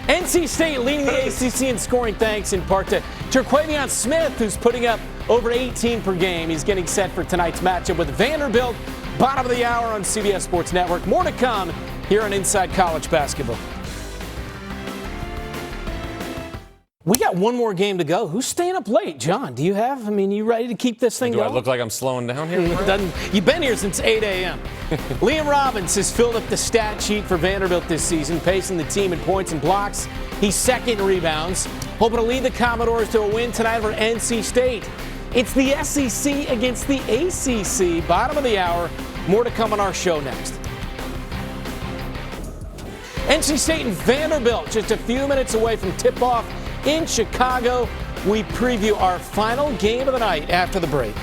NC State leading the ACC in scoring thanks in part to Terquavion Smith, who's putting up over 18 per game. He's getting set for tonight's matchup with Vanderbilt. Bottom of the hour on CBS Sports Network. More to come here on Inside College Basketball. We got one more game to go. Who's staying up late? John, do you have? I mean, you ready to keep this thing going? Do I look like I'm slowing down here? You've been here since 8 a.m. Liam Robbins has filled up the stat sheet for Vanderbilt this season, pacing the team in points and blocks. He's second in rebounds, hoping to lead the Commodores to a win tonight over NC State. It's the SEC against the ACC. Bottom of the hour. More to come on our show next. NC State and Vanderbilt just a few minutes away from tip-off in Chicago. We preview our final game of the night after the break.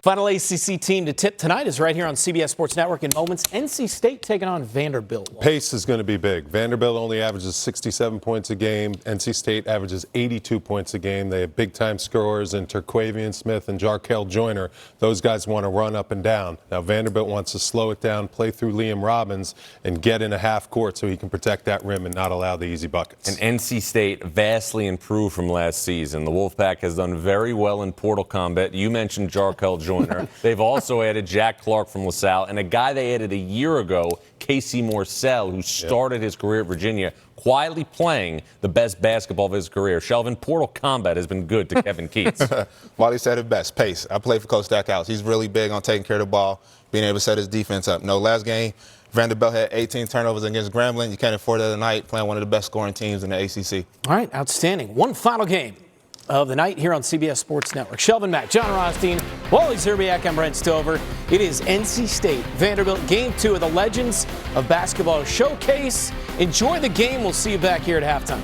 Final ACC team to tip tonight is right here on CBS Sports Network in moments. NC State taking on Vanderbilt. Pace is going to be big. Vanderbilt only averages 67 points a game. NC State averages 82 points a game. They have big-time scorers in Terquavion Smith and Jarkel Joyner. Those guys want to run up and down. Now, Vanderbilt wants to slow it down, play through Liam Robbins, and get in a half court so he can protect that rim and not allow the easy buckets. And NC State vastly improved from last season. The Wolfpack has done very well in Portal Combat. You mentioned Jarkel Joyner. They've also added Jack Clark from LaSalle and a guy they added a year ago, Casey Morcell, who started his career at Virginia, quietly playing the best basketball of his career. Shelvin, Portal Combat has been good to Kevin Keats. Wally said it best, pace. I played for Coach Stackhouse. He's really big on taking care of the ball, being able to set his defense up. No, last game, Vanderbilt had 18 turnovers against Grambling. You can't afford that tonight, playing one of the best scoring teams in the ACC. All right, outstanding. One final game of the night here on CBS Sports Network. Shelvin Mack, John Rothstein, Wally Zerbiak, I'm Brent Stover. It is NC State Vanderbilt Game 2 of the Legends of Basketball Showcase. Enjoy the game. We'll see you back here at halftime.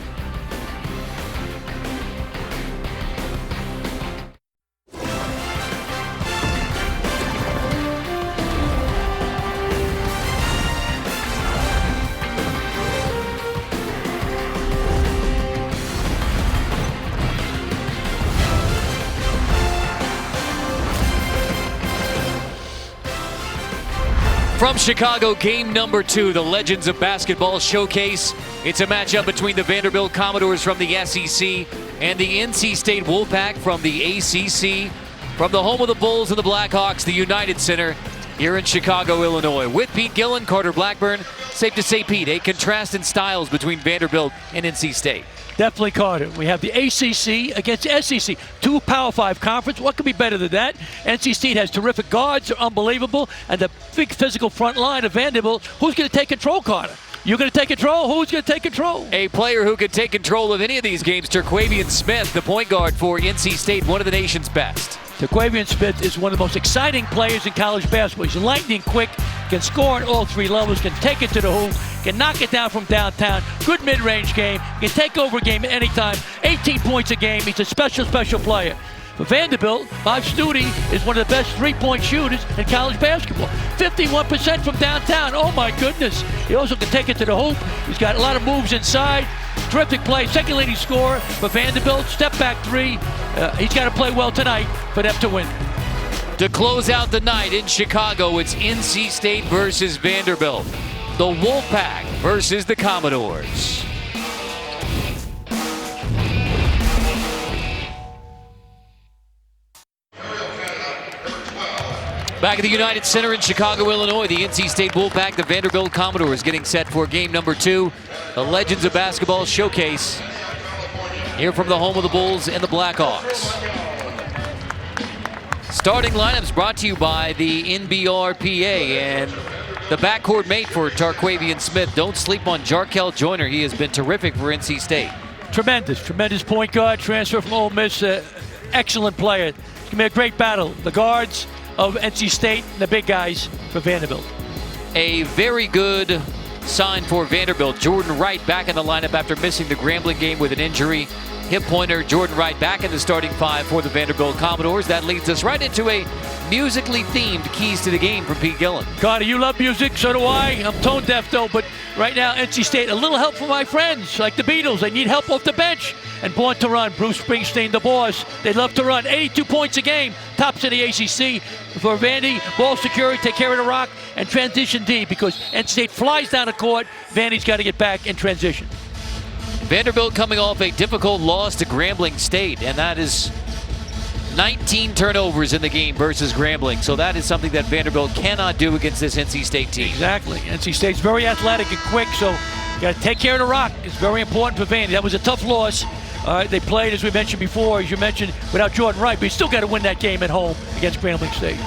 From Chicago, game number 2, the Legends of Basketball Showcase. It's a matchup between the Vanderbilt Commordoes from the SEC and the NC State Wolfpack from the ACC. From the home of the Bulls and the Blackhawks, the United Center here in Chicago, Illinois. With Pete Gillen, Carter Blackburn. Safe to say, Pete, a contrast in styles between Vanderbilt and NC State. Definitely, Carter. We have the ACC against SEC. 2 Power 5 conference. What could be better than that? NC State has terrific guards. They're unbelievable. And the big physical front line of Vanderbilt. Who's going to take control, Carter? You're going to take control? Who's going to take control? A player who could take control of any of these games, Terquavion Smith, the point guard for NC State, one of the nation's best. Terquavion Smith is one of the most exciting players in college basketball. He's lightning quick, can score at all 3 levels, can take it to the hoop, can knock it down from downtown. Good mid-range game, can take over a game at any time. 18 points a game. He's a special, special player. For Vanderbilt, Bob Studi is one of the best 3-point shooters in college basketball. 51% from downtown. Oh, my goodness. He also can take it to the hoop. He's got a lot of moves inside. Terrific play. Second leading scorer for Vanderbilt. Step back 3. He's got to play well tonight for them to win. To close out the night in Chicago, it's NC State versus Vanderbilt. The Wolfpack versus the Commodores. Back at the United Center in Chicago, Illinois, the NC State Wolfpack, the Vanderbilt Commodores getting set for game number 2, the Legends of Basketball Showcase. Here from the home of the Bulls and the Blackhawks. Starting lineups brought to you by the NBRPA and the backcourt mate for Terquavion Smith. Don't sleep on Jarkel Joyner. He has been terrific for NC State. Tremendous point guard, transfer from Ole Miss. Excellent player. It's going to be a great battle. The guards of NC State and the big guys for Vanderbilt. A very good sign for Vanderbilt. Jordan Wright back in the lineup after missing the Grambling game with an injury. hip pointer Jordan Wright back in the starting 5 for the Vanderbilt Commodores. That leads us right into a musically themed keys to the game from Pete Gillen. Carter, you love music, so do I. I'm tone deaf though, but right now NC State, a little help from my friends like the Beatles. They need help off the bench. And Born to Run, Bruce Springsteen, the boss. They love to run. 82 points a game, tops in the ACC. For Vandy, ball security, take care of the rock, and transition D, because NC State flies down the court. Vandy's got to get back in transition. Vanderbilt coming off a difficult loss to Grambling State, and that is 19 turnovers in the game versus Grambling. So that is something that Vanderbilt cannot do against this NC State team. Exactly. NC State's very athletic and quick, so you got to take care of the rock. It's very important for Vandy. That was a tough loss. They played, as we mentioned before, as you mentioned, without Jordan Wright, but you still got to win that game at home against Grambling State.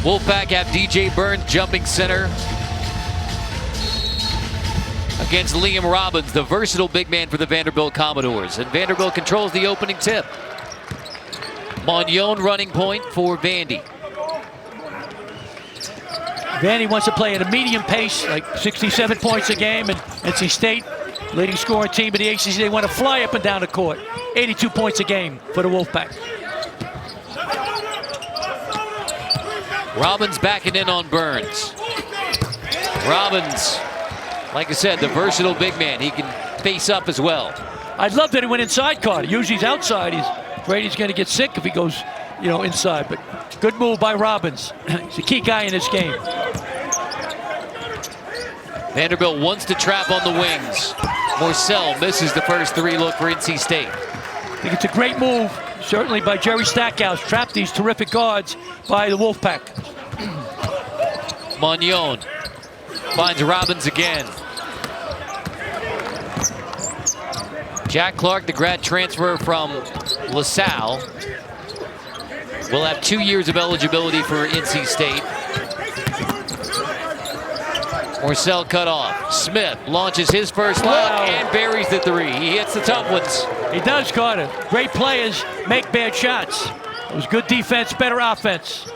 Wolfpack have DJ Burns jumping center against Liam Robbins, the versatile big man for the Vanderbilt Commodores. And Vanderbilt controls the opening tip. Magnon running point for Vandy. Vandy wants to play at a medium pace, like 67 points a game, and NC State, leading scoring team in the ACC, they want to fly up and down the court. 82 points a game for the Wolfpack. Robbins backing in on Burns. Robbins, like I said, the versatile big man. He can face up as well. I'd love that he went inside, Carter. Usually he's outside. Brady's going to get sick if he goes, inside. But good move by Robbins. He's a key guy in this game. Vanderbilt wants to trap on the wings. Morcell misses the first 3 look for NC State. I think it's a great move, certainly by Jerry Stackhouse. Trap these terrific guards by the Wolfpack. Magnon finds Robbins again. Jack Clark, the grad transfer from LaSalle, will have 2 years of eligibility for NC State. Morcell cut off. Smith launches his first look and buries the 3. He hits the tough ones. He does, Carter. Great players make bad shots. It was good defense, better offense.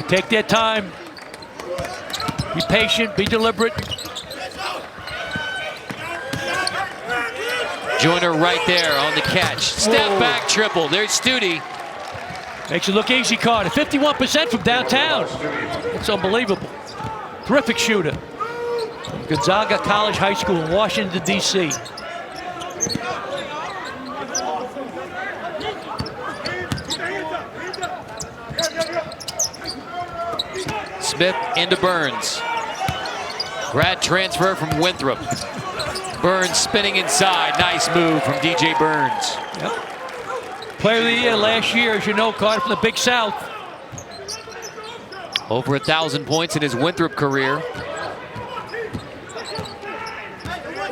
Take their time. Be patient, be deliberate. Joyner right there on the catch. Step back triple. There's Studi. Makes it look easy, Carter. 51% from downtown. It's unbelievable. Terrific shooter. From Gonzaga College High School in Washington, D.C. Smith into Burns. Grad transfer from Winthrop. Burns spinning inside. Nice move from DJ Burns. Yep. Player of the year last year, as you know, Carter, from the Big South. Over 1,000 points in his Winthrop career.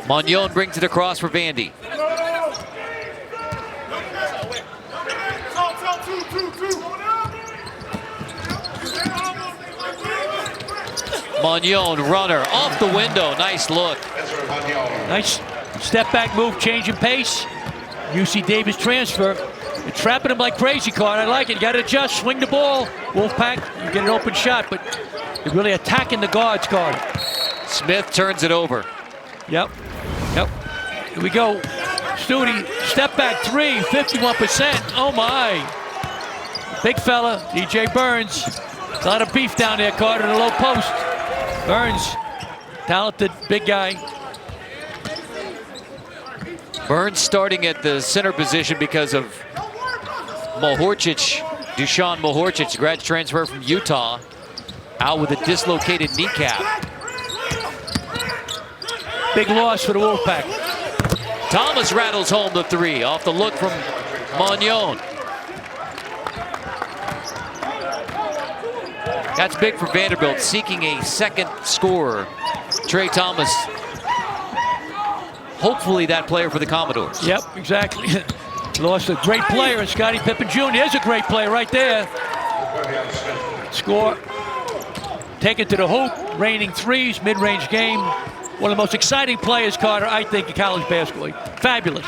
Magnon brings it across for Vandy. Magnon, runner, off the window. Nice look. Nice step back move, change in pace. UC Davis transfer. They're trapping him like crazy, Carter. I like it. You got to adjust, swing the ball. Wolfpack, you get an open shot, but they're really attacking the guards, Carter. Smith turns it over. Yep. Here we go. Studi, step back 3, 51%. Oh my. Big fella, DJ Burns. A lot of beef down there, Carter, in the low post. Burns, talented big guy. Burns starting at the center position because of Mohorčić, Dušan Mohorčić, grad transfer from Utah, out with a dislocated kneecap. Big loss for the Wolfpack. Thomas rattles home the 3 off the look from Magnon. That's big for Vanderbilt, seeking a second scorer. Trey Thomas, hopefully that player for the Commodores. Yep, exactly. Lost a great player in Scottie Pippen Jr. There's a great player right there. Score. take it to the hoop, raining threes, mid-range game. One of the most exciting players, Carter, I think, in college basketball. Fabulous.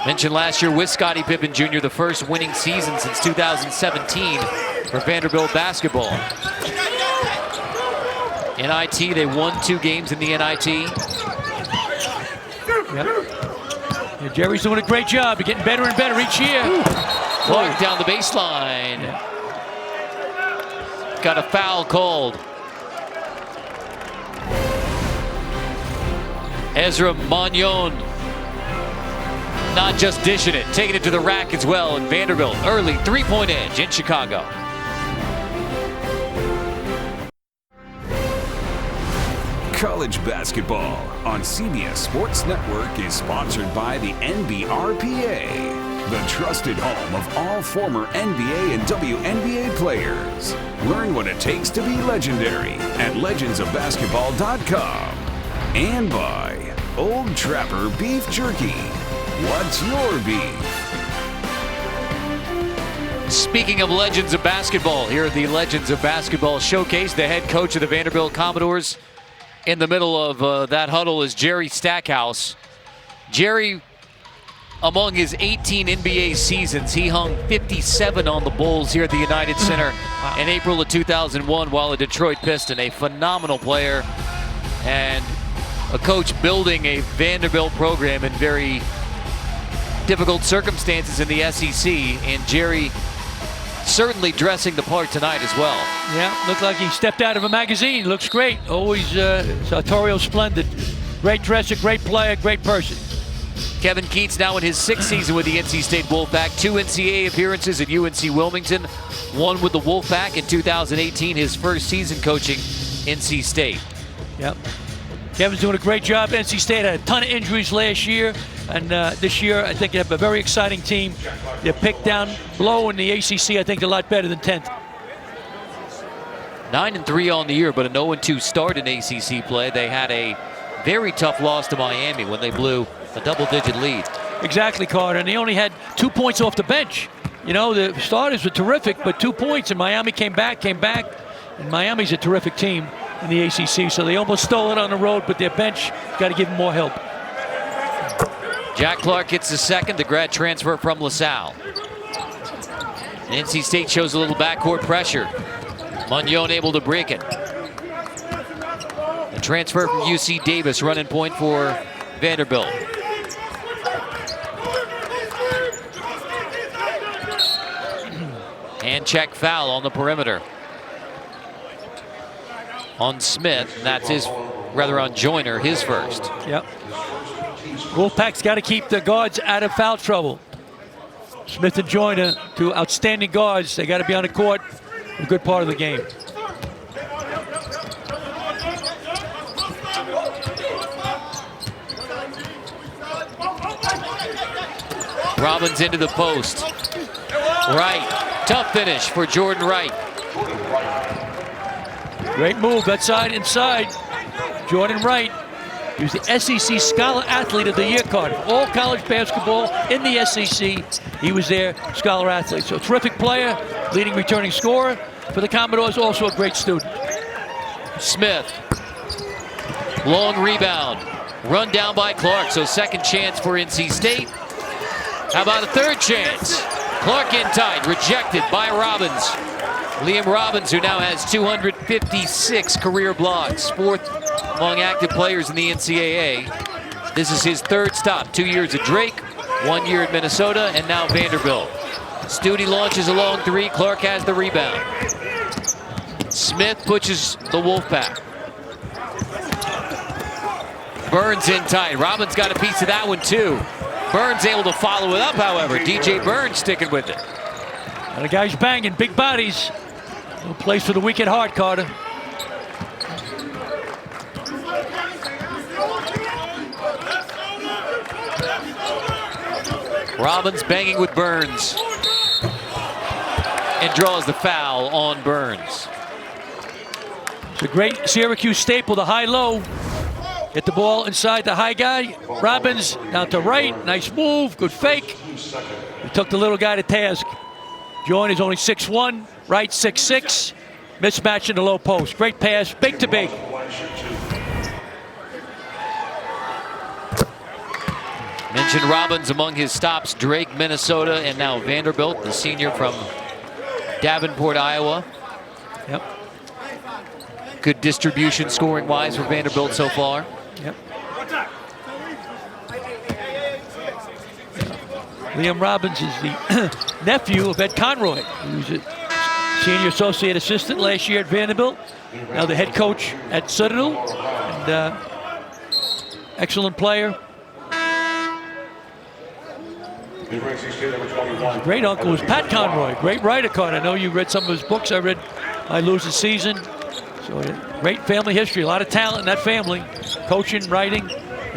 Mentioned last year with Scottie Pippen Jr., the first winning season since 2017 for Vanderbilt basketball. NIT, they won 2 games in the NIT. Yep. Yeah, Jerry's doing a great job. He's getting better and better each year. Clark down the baseline. Got a foul called. Ezra Magnon not just dishing it, taking it to the rack as well. And Vanderbilt, early 3-point edge in Chicago. College basketball on CBS Sports Network is sponsored by the NBRPA, the trusted home of all former NBA and WNBA players. Learn what it takes to be legendary at legendsofbasketball.com. And by Old Trapper Beef Jerky. What's your beef? Speaking of Legends of Basketball, here at the Legends of Basketball Showcase, the head coach of the Vanderbilt Commodores in the middle of that huddle is Jerry Stackhouse. Jerry, among his 18 NBA seasons, he hung 57 on the Bulls here at the United Center in April of 2001 while a Detroit Piston, a phenomenal player and a coach building a Vanderbilt program in very difficult circumstances in the SEC, and Jerry certainly dressing the part tonight as well. Yeah, looked like he stepped out of a magazine. Looks great. Always sartorial splendid. Great dresser, great player, great person. Kevin Keats now in his 6th season with the NC State Wolfpack. 2 NCAA appearances at UNC Wilmington. 1 with the Wolfpack in 2018, his first season coaching NC State. Yep. Kevin's doing a great job. NC State had a ton of injuries last year, and this year I think they have a very exciting team. They're picked down below in the ACC. I think they're a lot better than 10th. 9-3 on the year, but a 0-2 start in ACC play. They had a very tough loss to Miami when they blew a double-digit lead. Exactly, Carter, and they only had 2 points off the bench. You know, the starters were terrific, but 2 points, and Miami came back, and Miami's a terrific team in the ACC, so they almost stole it on the road, but their bench got to give them more help. Jack Clark gets the second, the grad transfer from LaSalle. And NC State shows a little backcourt pressure. Magnon able to break it. The transfer from UC Davis, running point for Vanderbilt. Hand check foul on the perimeter on Smith, and that's on Joyner, his first. Yep. Wolfpack's got to keep the guards out of foul trouble. Smith and Joyner, 2 outstanding guards. They got to be on the court a good part of the game. Robbins into the post. Wright, tough finish for Jordan Wright. Great move, that side inside. Jordan Wright, he was the SEC Scholar Athlete of the Year card. All college basketball in the SEC, he was their Scholar Athlete. So terrific player, leading returning scorer for the Commodores, also a great student. Smith, long rebound, run down by Clark, so second chance for NC State. How about a third chance? Clark in tight, rejected by Robbins. Liam Robbins, who now has 256 career blocks, 4th among active players in the NCAA. This is his 3rd stop, 2 years at Drake, 1 year at Minnesota, and now Vanderbilt. Studi launches a long 3, Clark has the rebound. Smith pushes the Wolfpack. Burns in tight, Robbins got a piece of that one too. Burns able to follow it up, however. DJ Burns sticking with it. And the guys banging, big bodies. No place for the weak at heart, Carter. Robbins banging with Burns. And draws the foul on Burns. It's a great Syracuse staple, the high-low. Get the ball inside the high guy. Robbins down to right. Nice move. Good fake. He took the little guy to task. Joyner's only 6'1", right 6'6", mismatch in the low post. Great pass, big to big. Mentioned Robbins among his stops. Drake, Minnesota, and now Vanderbilt, the senior from Davenport, Iowa. Yep. Good distribution scoring-wise for Vanderbilt so far. Yep. Liam Robbins is the nephew of Ed Conroy, who's a senior associate assistant last year at Vanderbilt. Now the head coach at Citadel, and excellent player. His great uncle was Pat Conroy, great writer, Carter. I know you read some of his books. I read I Lose the Season. So great family history, a lot of talent in that family. Coaching, writing.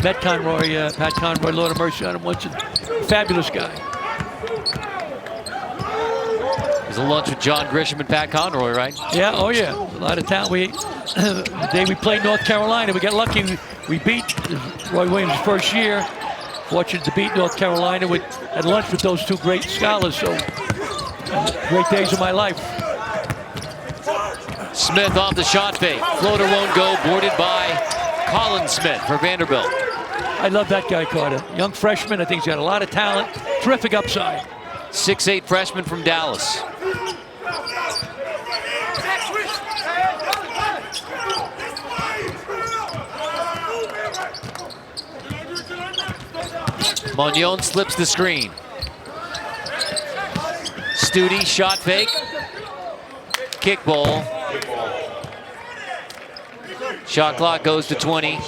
Met Conroy, Pat Conroy, Lord of mercy on him once. Fabulous guy. There's a lunch with John Grisham and Pat Conroy, right? Yeah, oh yeah, a lot of talent. The day we played North Carolina, we got lucky. We beat Roy Williams' first year. Fortunate to beat North Carolina. Had lunch with those two great scholars. So great days of my life. Smith off the shot fake. Floater won't go. Boarded by Colin Smith for Vanderbilt. I love that guy, Carter. Young freshman. I think he's got a lot of talent. Terrific upside. 6'8" freshman from Dallas. Magnon slips the screen. Studi shot fake. Kick ball. Shot clock goes to 20.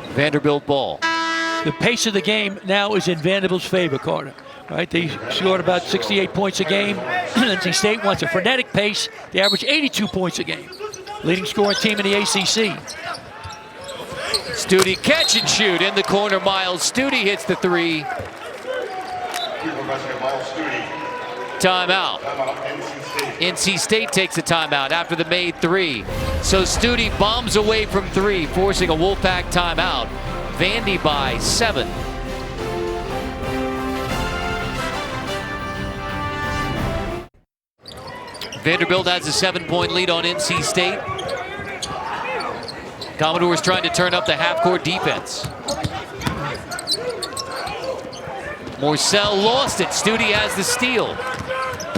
Vanderbilt ball. The pace of the game now is in Vanderbilt's favor, Carter. Right? They scored about 68 points a game. NC State wants a frenetic pace. They average 82 points a game. Leading scoring team in the ACC. Studi catch and shoot in the corner. Miles Studi hits the three. Timeout. NC State takes a timeout after the made three. So Studi bombs away from three, forcing a Wolfpack timeout. Vandy by 7. Vanderbilt has a 7-point lead on NC State. Commodores trying to turn up the half-court defense. Morcell lost it. Studi has the steal.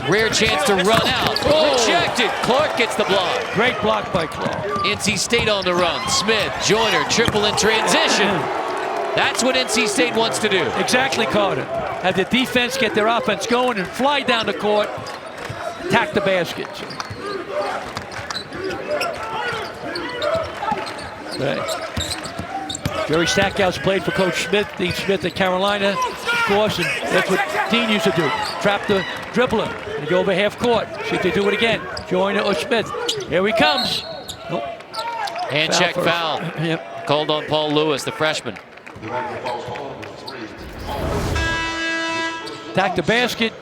Rare chance to run out. Rejected. Clark gets the block. Great block by Clark. NC State on the run. Smith, Joyner, triple in transition. That's what NC State wants to do. Exactly, Carter. Have the defense get their offense going and fly down the court, attack the basket. Jerry Stackhouse played for Coach Smith, Dean Smith at Carolina, of course, and that's what Dean used to do. Trap the dribbler and go over half court. See if they do it again. Joyner or Smith. Here he comes. Nope. Hand check foul. Yep. Called on Paul Lewis, the freshman. Attack the basket.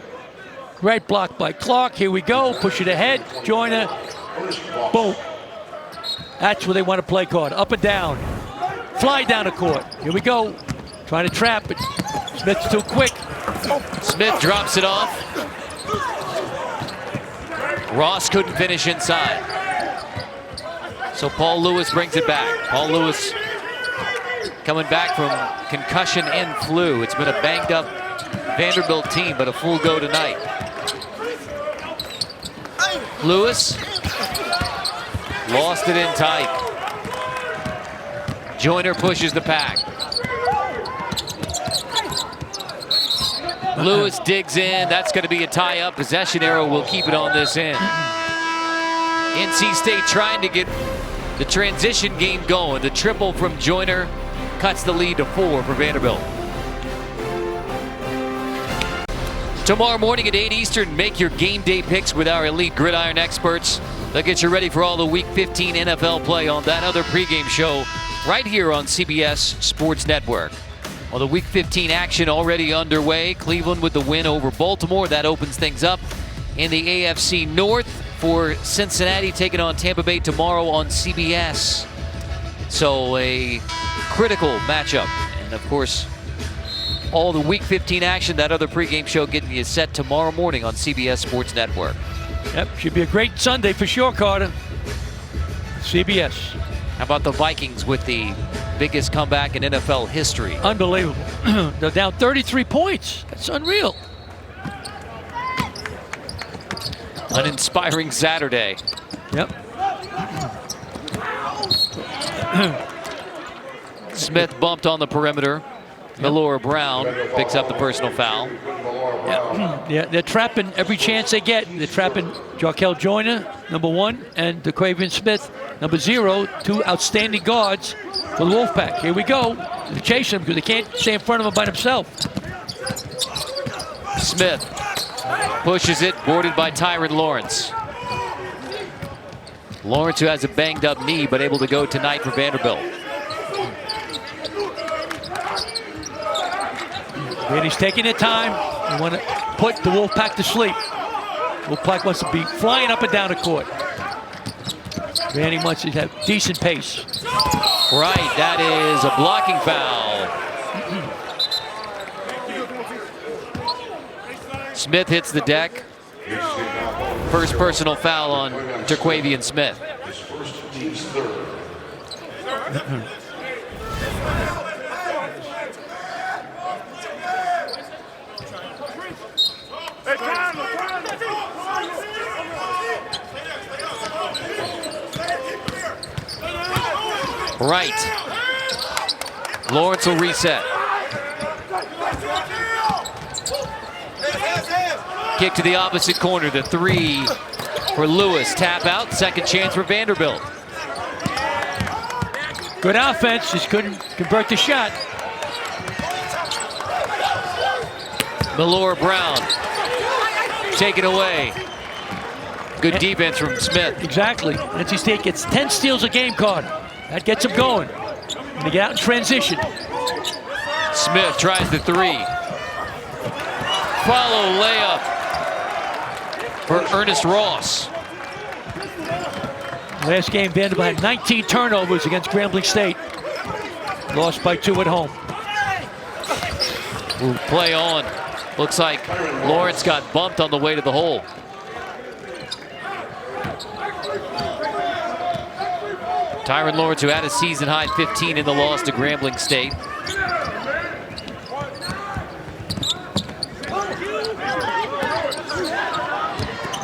Great block by Clark. Here we go. Push it ahead. Joyner. Boom. That's where they want to play, Carter. Up and down. Fly down the court. Here we go. Trying to trap it. Smith's too quick. Smith drops it off. Ross couldn't finish inside. So Paul Lewis brings it back. Paul Lewis coming back from concussion and flu. It's been a banged up Vanderbilt team, but a full go tonight. Lewis lost it in tight. Joyner pushes the pack. Lewis digs in. That's going to be a tie-up. Possession arrow will keep it on this end. NC State trying to get the transition game going. The triple from Joyner cuts the lead to 4 for Vanderbilt. Tomorrow morning at 8 Eastern, make your game day picks with our elite gridiron experts. They'll get you ready for all the Week 15 NFL play on that other pregame show right here on CBS Sports Network. Well, the Week 15 action already underway. Cleveland with the win over Baltimore. That opens things up in the AFC North for Cincinnati taking on Tampa Bay tomorrow on CBS. So a critical matchup. And of course, all the Week 15 action, that other pregame show getting you set tomorrow morning on CBS Sports Network. Yep, should be a great Sunday for sure, Carter. CBS. How about the Vikings with the biggest comeback in NFL history? Unbelievable. They're down 33 points. That's unreal. An inspiring Saturday. Yep. Smith bumped on the perimeter. Melora Brown picks up the personal foul. Yeah, they're trapping every chance they get. They're trapping Jarkel Joyner, number 1, and DeQuavian Smith, number 0, 2 outstanding guards for the Wolfpack. Here we go. They're chasing him because they can't stay in front of him by himself. Smith pushes it, boarded by Tyron Lawrence. Lawrence, who has a banged up knee, but able to go tonight for Vanderbilt. And he's taking their time. They want to put the Wolfpack to sleep. Wolfpack wants to be flying up and down the court. Vandy wants to have decent pace. Right, that is a blocking foul. Smith hits the deck. First personal foul on DeQuavian Smith. Right. Lawrence will reset. Kick to the opposite corner. The 3 for Lewis. Tap out. Second chance for Vanderbilt. Good offense. Just couldn't convert the shot. Melora Brown. Taken away. Good defense from Smith. Exactly. NC State gets 10 steals a game, Carter. That gets them going. And they get out in transition. Smith tries the 3. Follow layup for Ernest Ross. Last game, Vanderbilt had 19 turnovers against Grambling State. Lost by 2 at home. Ooh, play on. Looks like Lawrence got bumped on the way to the hole. Tyron Lawrence, who had a season-high 15 in the loss to Grambling State.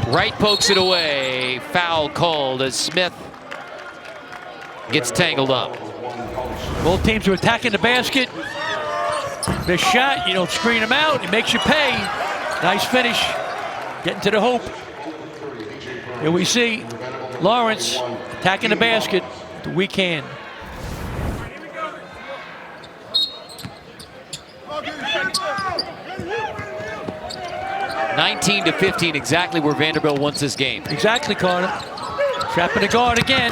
Wright pokes it away. Foul called as Smith gets tangled up. Both teams are attacking the basket. This shot, you don't screen them out. It makes you pay. Nice finish. Getting to the hoop. Here we see Lawrence attacking the basket. The weak hand. (19-15), exactly where Vanderbilt wants this game. Exactly, Carter. Trapping the guard again.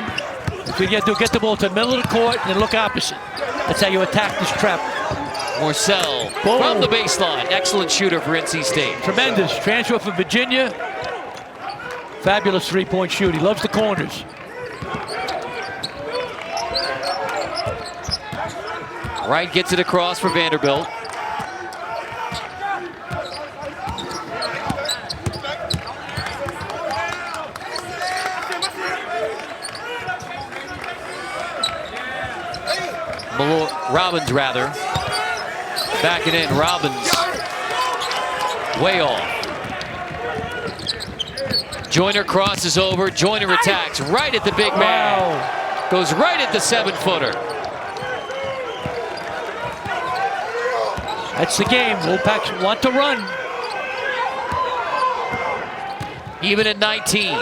So you have to get the ball to the middle of the court and then look opposite. That's how you attack this trap. Morcell from the baseline. Excellent shooter for NC State. Tremendous. Transfer from Virginia. Fabulous three-point shoot. He loves the corners. Wright gets it across for Vanderbilt. Robbins, rather. Backing in, Robbins. Way off. Joyner crosses over. Joyner attacks right at the big man. Wow. Goes right at the 7-footer. That's the game. Wolfpack want to run. Even at 19.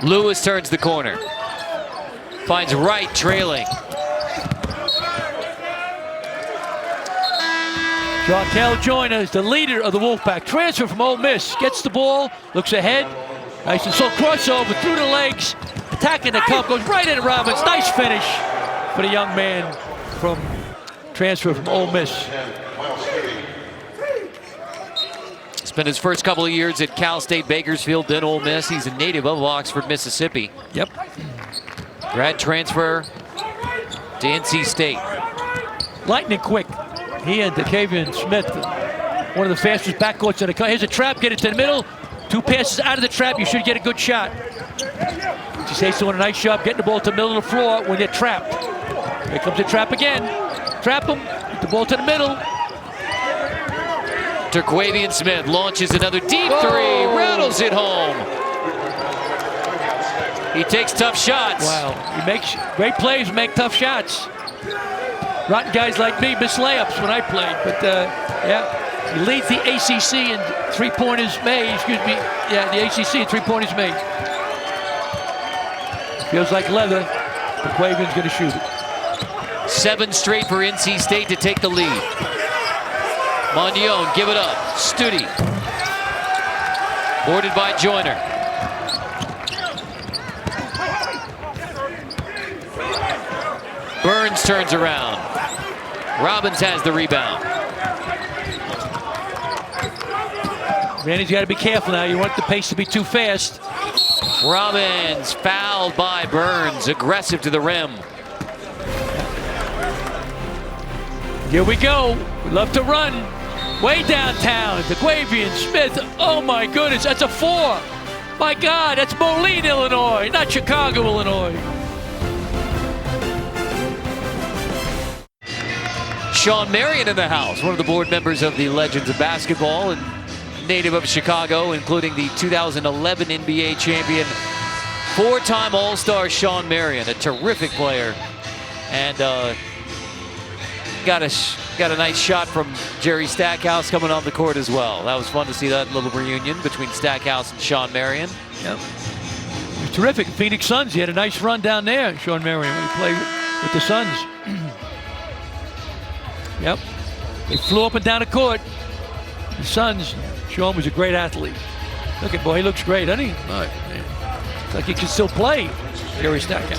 Lewis turns the corner. Finds Wright trailing. Jarkel Joyner is the leader of the Wolfpack. Transfer from Ole Miss. Gets the ball, looks ahead. Nice and slow crossover through the legs. Attacking the cup, goes right into Robbins. Nice finish for the young man from transfer from Ole Miss. Spent his first couple of years at Cal State Bakersfield, then Ole Miss. He's a native of Oxford, Mississippi. Yep. Grad transfer to NC State. Lightning quick. He and Dacavian Smith, one of the fastest backcourts in the country. Here's a trap, get it to the middle. 2 passes out of the trap, you should get a good shot. State's doing a nice job getting the ball to the middle of the floor when they're trapped. Here comes the trap again. Trap him, get the ball to the middle. Terquavian Smith launches another deep three, rattles it home. He takes tough shots. Wow, he makes great plays, make tough shots. Rotten guys like me miss layups when I played, but yeah. He leads the ACC in three-pointers made, the ACC in three-pointers made. Feels like leather. Terquavian's going to shoot it. 7 straight for NC State to take the lead. Magnon, give it up. Studi. Boarded by Joyner. Burns turns around. Robbins has the rebound. Randy's got to be careful now. You want the pace to be too fast. Robbins fouled by Burns. Aggressive to the rim. Here we go. We love to run. Way downtown. Terquavian Smith. Oh my goodness, that's a 4. My God, that's Moline, Illinois, not Chicago, Illinois. Sean Marion in the house, one of the board members of the Legends of Basketball and native of Chicago, including the 2011 NBA champion, 4-time All-Star Sean Marion, a terrific player, and got a nice shot from Jerry Stackhouse coming on the court as well. That was fun to see that little reunion between Stackhouse and Sean Marion. Yep. Terrific. Phoenix Suns, he had a nice run down there, Sean Marion, when he played with the Suns. Yep. They flew up and down the court. The Suns, Sean was a great athlete. Look at, boy, he looks great, doesn't he? Oh, man. It's like he can still play, Jerry Stackhouse.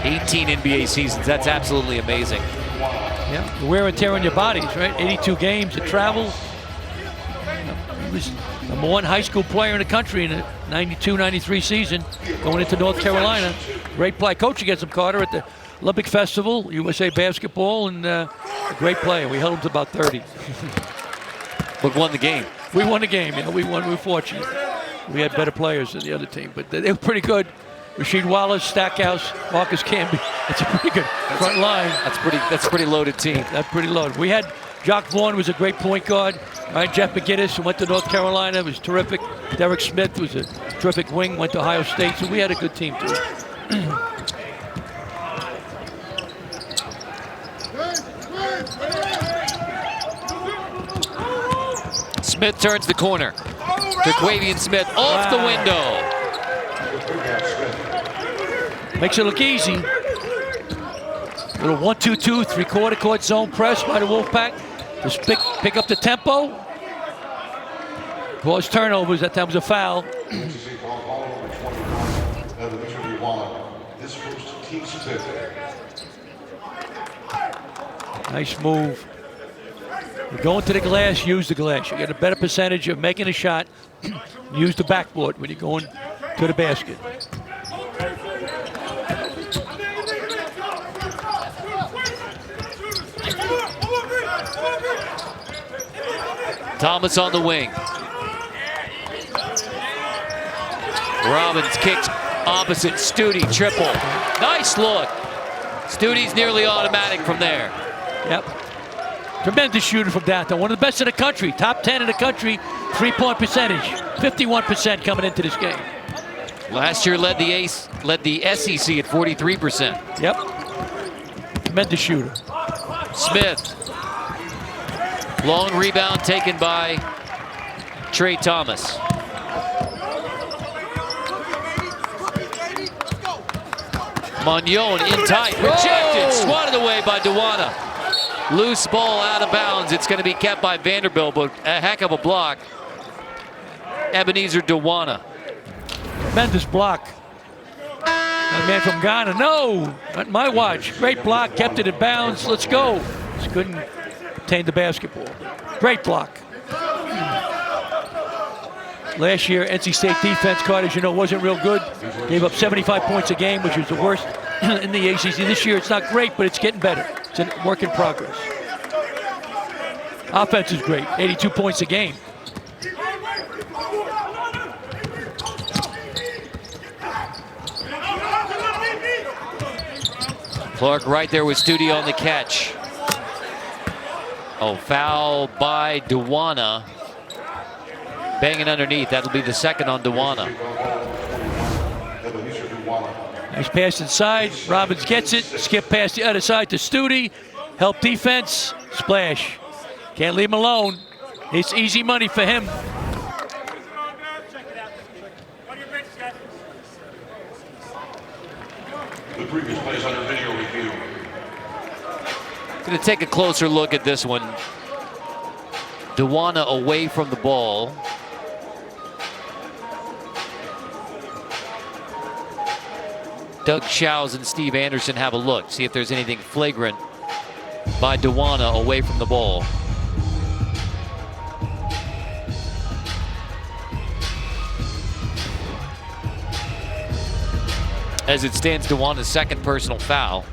18 NBA seasons, that's absolutely amazing. Yeah, the wear and tear on your bodies, right? 82 games of travel. He was number 1 high school player in the country in the 92-93 season, going into North Carolina. Great play. Coach against him, Carter, at the Olympic Festival, USA Basketball, and a great player. We held him to about 30. But won the game. We won the game, yeah. We won. We were fortunate. We had better players than the other team, but they were pretty good. Rasheed Wallace, Stackhouse, Marcus Camby. It's a pretty good front line. That's a pretty loaded team. That's pretty loaded. We had Jock Vaughn was a great point guard. Right, Jeff McGinnis, who went to North Carolina, was terrific. Derek Smith was a terrific wing, went to Ohio State. So we had a good team too. Smith turns the corner. Terquavian Smith off the window. Makes it look easy. Little 1-2-2, 3/4 court zone press by the Wolfpack. Just pick up the tempo. Cause turnovers, that time was a foul. Nice move. You go into the glass, use the glass. You get a better percentage of making a shot. Use the backboard when you're going to the basket. Thomas on the wing. Robbins kicks opposite. Studi, triple. Nice look. Studi's nearly automatic from there. Yep. Tremendous shooter from downtown. One of the best in the country. Top 10 in the country. 3-point percentage. 51% coming into this game. Last year led the SEC at 43%. Yep. Tremendous shooter. Smith. Long rebound taken by Trey Thomas. Magnon in tight, rejected, swatted away by Duwana. Loose ball out of bounds. It's going to be kept by Vanderbilt, but a heck of a block. Ebenezer Duwana. Tremendous block. That man from Ghana, no, not my watch. Great block, kept it in bounds. Let's go. Just couldn't obtain the basketball. Great block. Last year, NC State defense, Carter, as you know, wasn't real good. Gave up 75 points a game, which was the worst in the ACC. This year, it's not great, but it's getting better. It's a work in progress. Offense is great, 82 points a game. Clark right there with Studi on the catch. Oh, foul by Duwana. Banging underneath. That'll be the second on Duwana. Nice pass inside. Robbins gets it. Skip past the other side to Studi. Help defense. Splash. Can't leave him alone. It's easy money for him. The previous plays under video review. Going to take a closer look at this one. Duwana away from the ball. Doug Shows and Steve Anderson have a look. See if there's anything flagrant by Duwana away from the ball. As it stands, Duwana's second personal foul.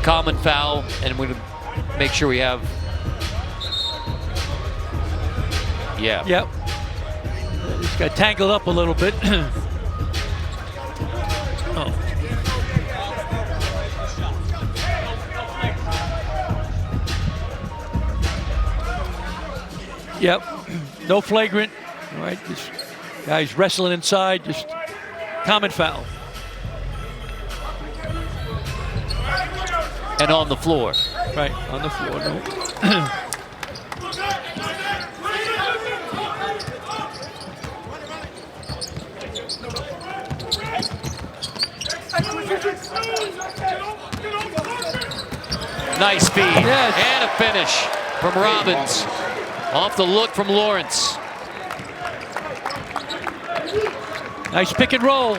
Common foul, and we make sure we have. Yeah. Yep. He's got tangled up a little bit. Oh. Yep. No flagrant. All right. This guy's wrestling inside. Just common foul. And on the floor. Right, on the floor, no. Nice feed. Yes. And a finish from Robbins. Off the look from Lawrence. Nice pick and roll.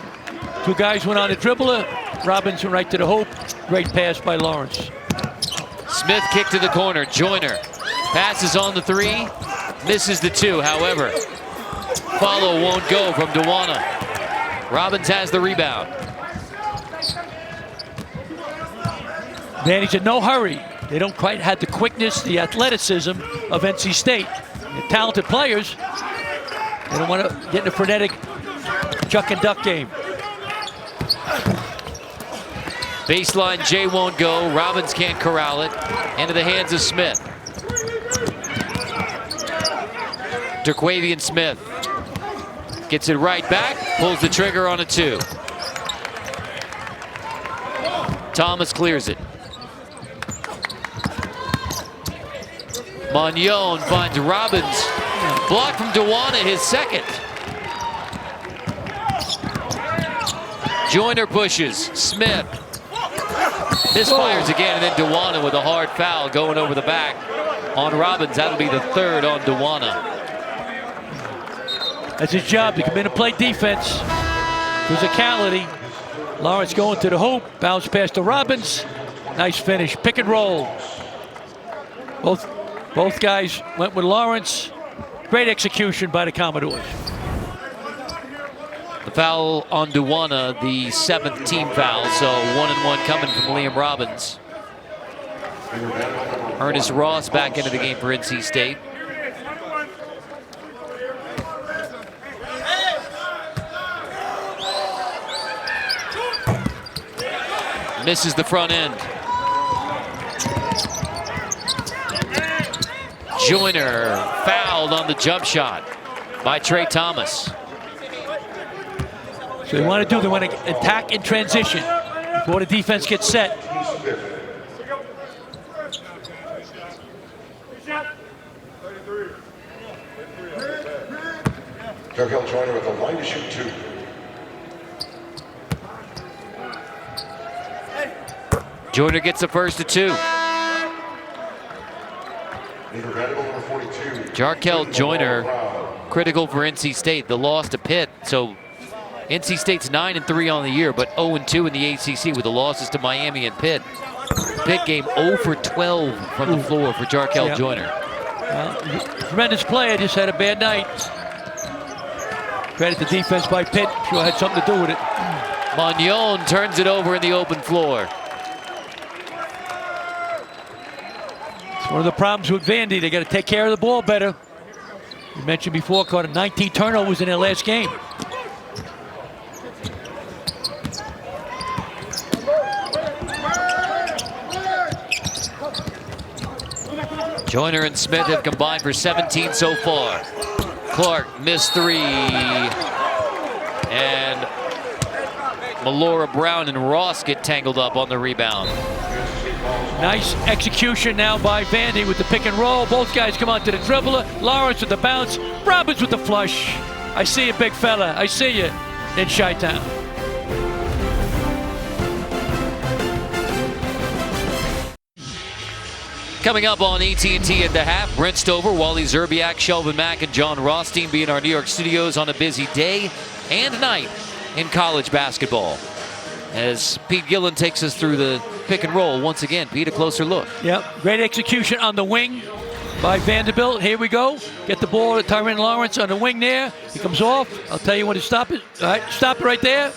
Two guys went on the dribbler. Robbins went right to the hoop. Great pass by Lawrence. Smith kick to the corner. Joyner passes on the three. Misses the two, however. Follow won't go from Duwana. Robbins has the rebound. Advantage in no hurry. They don't quite have the quickness, the athleticism of NC State. They're talented players. They don't want to get in a frenetic chuck and duck game. Baseline, Jay won't go. Robbins can't corral it. Into the hands of Smith. Terquavian Smith gets it right back. Pulls the trigger on a two. Thomas clears it. Magnon finds Robbins. Blocked from Duwana, his second. Joyner pushes. Smith misfires again, and then Duwana with a hard foul going over the back on Robbins. That'll be the third on Duwana. That's his job, to come in and play defense. Physicality. Lawrence going to the hoop. Bounce pass to Robbins. Nice finish. Pick and roll. Both guys went with Lawrence. Great execution by the Commodores. The foul on Duwana, the 7th team foul, so 1-and-1 coming from Liam Robbins. Ernest Ross back into the game for NC State. Misses the front end. Joyner fouled on the jump shot by Trey Thomas. So they want to attack in transition before the defense gets set. Jarkel Joyner with a line to shoot two. Joyner gets the first to two. Jarkel Joyner critical for NC State. The loss to Pitt. So NC State's 9-3 on the year, but 0-2 in the ACC with the losses to Miami and Pitt. Pitt game 0 for 12 from the floor for Jarkel Joyner. Well, tremendous player, just had a bad night. Credit the defense by Pitt. Sure had something to do with it. Magnon turns it over in the open floor. It's one of the problems with Vandy. They got to take care of the ball better. You mentioned before, Carter, 19 turnovers in their last game. Joyner and Smith have combined for 17 so far. Clark missed 3. And Melora Brown and Ross get tangled up on the rebound. Nice execution now by Vandy with the pick and roll. Both guys come out to the dribbler. Lawrence with the bounce. Robbins with the flush. I see you, big fella. I see you in Chi-Town. Coming up on AT&T at the half, Brent Stover, Wally Zerbiak, Shelvin Mack, and John Rothstein be in our New York studios on a busy day and night in college basketball. As Pete Gillen takes us through the pick and roll once again. Pete, a closer look. Yep, great execution on the wing by Vanderbilt. Here we go. Get the ball to Tyrin Lawrence on the wing there. He comes off. I'll tell you when to stop it. All right, stop it right there.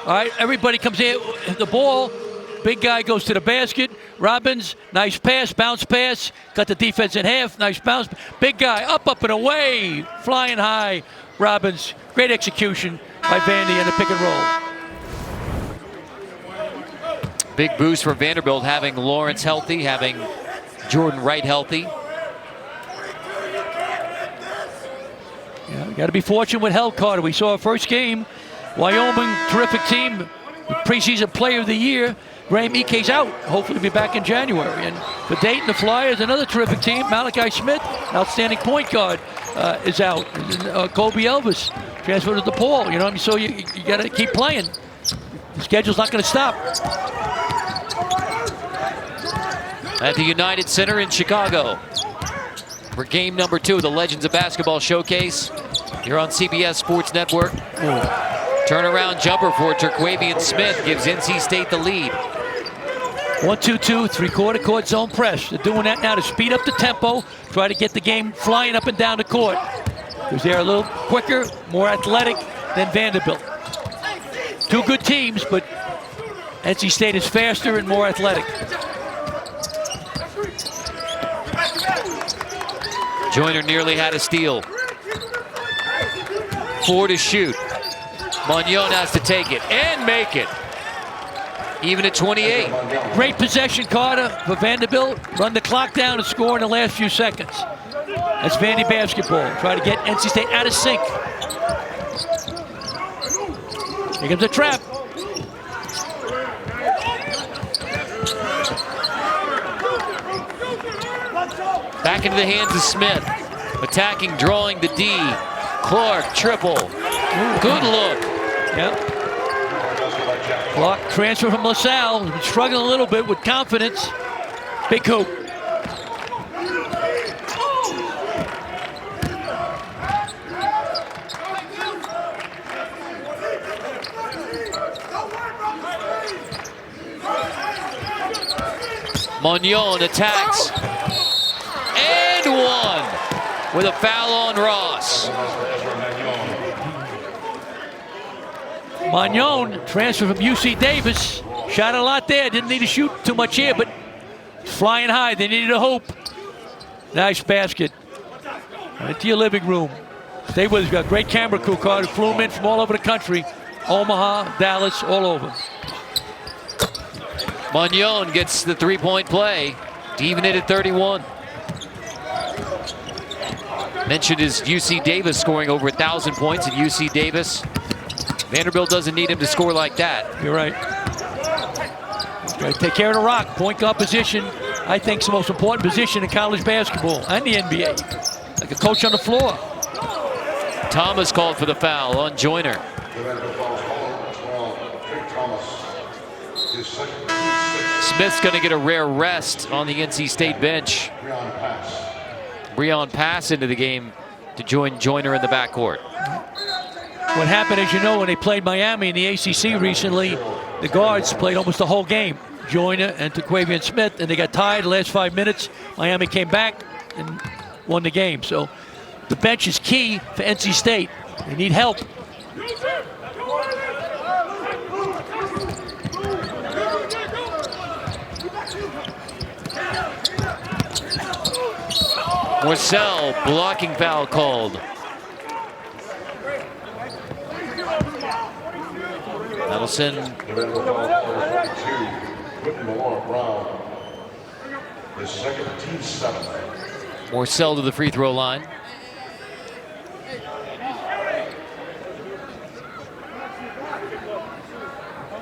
All right, everybody comes in. The ball. Big guy goes to the basket. Robbins, nice pass, bounce pass. Got the defense in half. Nice bounce. Big guy, up and away. Flying high. Robbins, great execution by Vandy in the pick and roll. Big boost for Vanderbilt, having Lawrence healthy, having Jordan Wright healthy. Yeah, got to be fortunate with health, Carter. We saw our first game. Wyoming, terrific team. Preseason player of the year. Graham Ike's out. Hopefully be back in January. And for Dayton, the Flyers, another terrific team. Malachi Smith, outstanding point guard, is out. And, Kobe Elvis transferred to DePaul. You know what I mean? So you got to keep playing. The schedule's not going to stop. At the United Center in Chicago for game number 2 of the Legends of Basketball Showcase. You're on CBS Sports Network. Turnaround jumper for Terquavian Smith gives NC State the lead. 1-2-2, three-quarter court zone press. They're doing that now to speed up the tempo, try to get the game flying up and down the court. Because they're a little quicker, more athletic than Vanderbilt. Two good teams, but NC State is faster and more athletic. Joyner nearly had a steal. 4 to shoot. Magnon has to take it and make it. Even at 28. Great possession, Carter, for Vanderbilt. Run the clock down and score in the last few seconds. That's Vandy basketball. Try to get NC State out of sync. Here comes a trap. Back into the hands of Smith. Attacking, drawing the D. Clark, triple. Good look. Yep. Clark transfer from LaSalle. He's been struggling a little bit with confidence. Big hoop. Magnon attacks. And one with a foul on Ross. Magnon, transfer from UC Davis. Shot a lot there. Didn't need to shoot too much here, but flying high. They needed a hope. Nice basket. Right to your living room. Stay with us. We've got a great camera crew, Carter. Flew them in from all over the country. Omaha, Dallas, all over. Magnon gets the three-point play to even it at 31. Mentioned is UC Davis scoring over 1,000 points at UC Davis. Vanderbilt doesn't need him to score like that. You're right. Got to take care of the rock. Point guard position, I think, is the most important position in college basketball and the NBA. Like a coach on the floor. Thomas called for the foul on Joyner. Smith's going to get a rare rest on the NC State bench. Breon Pass into the game to join Joyner in the backcourt. What happened, as you know, when they played Miami in the ACC recently, the guards played almost the whole game. Joyner and Terquavion Smith, and they got tied the last 5 minutes. Miami came back and won the game. So the bench is key for NC State. They need help. Morcell, blocking foul called. Adelson. Morcell to the free throw line.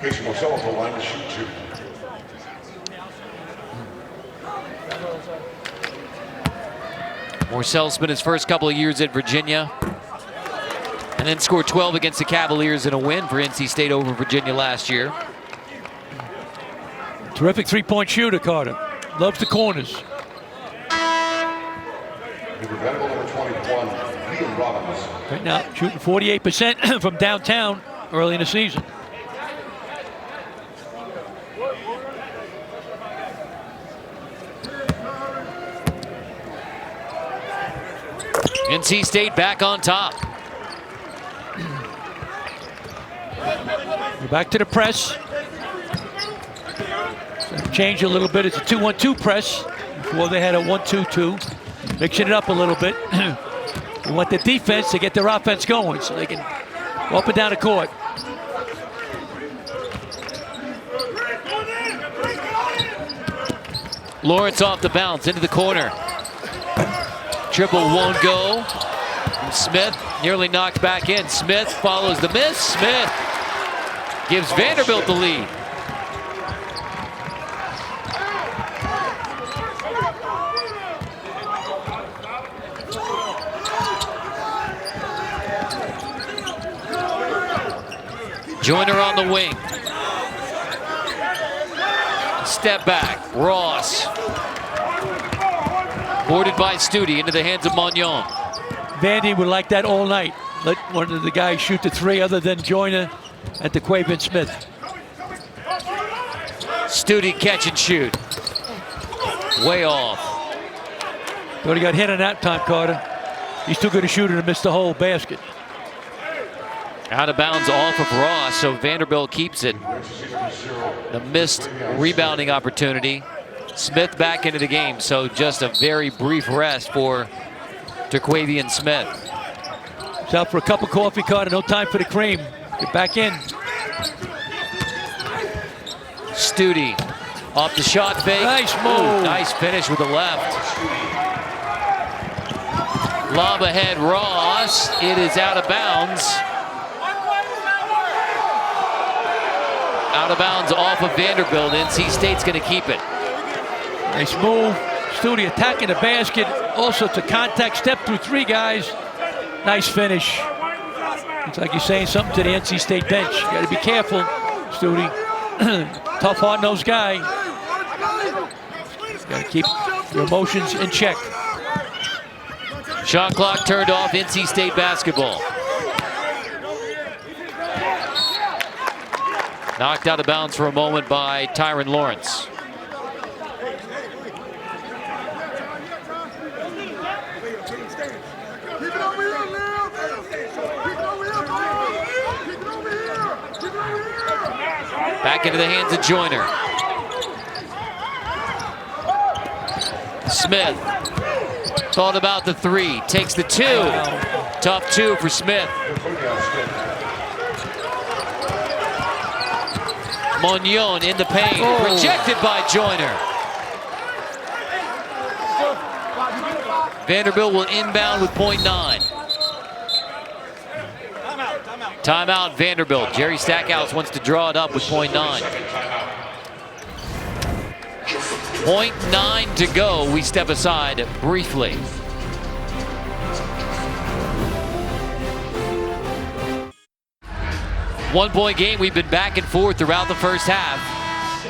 Casey Morcell on the line to shoot 2. Morcell spent his first couple of years at Virginia and then scored 12 against the Cavaliers in a win for NC State over Virginia last year. Terrific three-point shooter, Carter. Loves the corners. Number 21, Liam Robbins. Right now, shooting 48% from downtown early in the season. NC State back on top. We're back to the press. So change a little bit. It's a 2-1-2 press. Before they had a 1-2-2. Mixing it up a little bit. We want the defense to get their offense going so they can go up and down the court. Lawrence off the bounce into the corner. Triple won't go. And Smith nearly knocked back in. Smith follows the miss. Smith gives Vanderbilt the lead. Joyner on the wing. Step back. Ross. Boarded by Studi into the hands of Mognon. Vandy would like that all night. Let one of the guys shoot the three other than Joyner and Terquavion Smith. Studi catch and shoot. Way off. But he got hit on that time, Carter. He's too good a shooter to miss the whole basket. Out of bounds off of Ross, so Vanderbilt keeps it. The missed rebounding opportunity. Smith back into the game, so just a very brief rest for Terquavion Smith. He's out for a cup of coffee, Carter. No time for the cream. Get back in. Studi off the shot fake. Nice move. Nice finish with the left. Lob ahead, Ross. It is out of bounds. Out of bounds off of Vanderbilt. NC State's going to keep it. Nice move. Studi attacking the basket. Also to contact, step through three guys. Nice finish. It's like you're saying something to the NC State bench. You got to be careful, Studi. Tough, hard-nosed guy. Got to keep your emotions in check. Shot clock turned off. NC State basketball. Knocked out of bounds for a moment by Tyron Lawrence. Back into the hands of Joyner. Smith thought about the three, takes the two. Tough two for Smith. Mognon in the paint, rejected by Joyner. Vanderbilt will inbound with .9. Timeout Vanderbilt. Jerry Stackhouse wants to draw it up with .9. .9 to go. We step aside briefly. One-point game. We've been back and forth throughout the first half.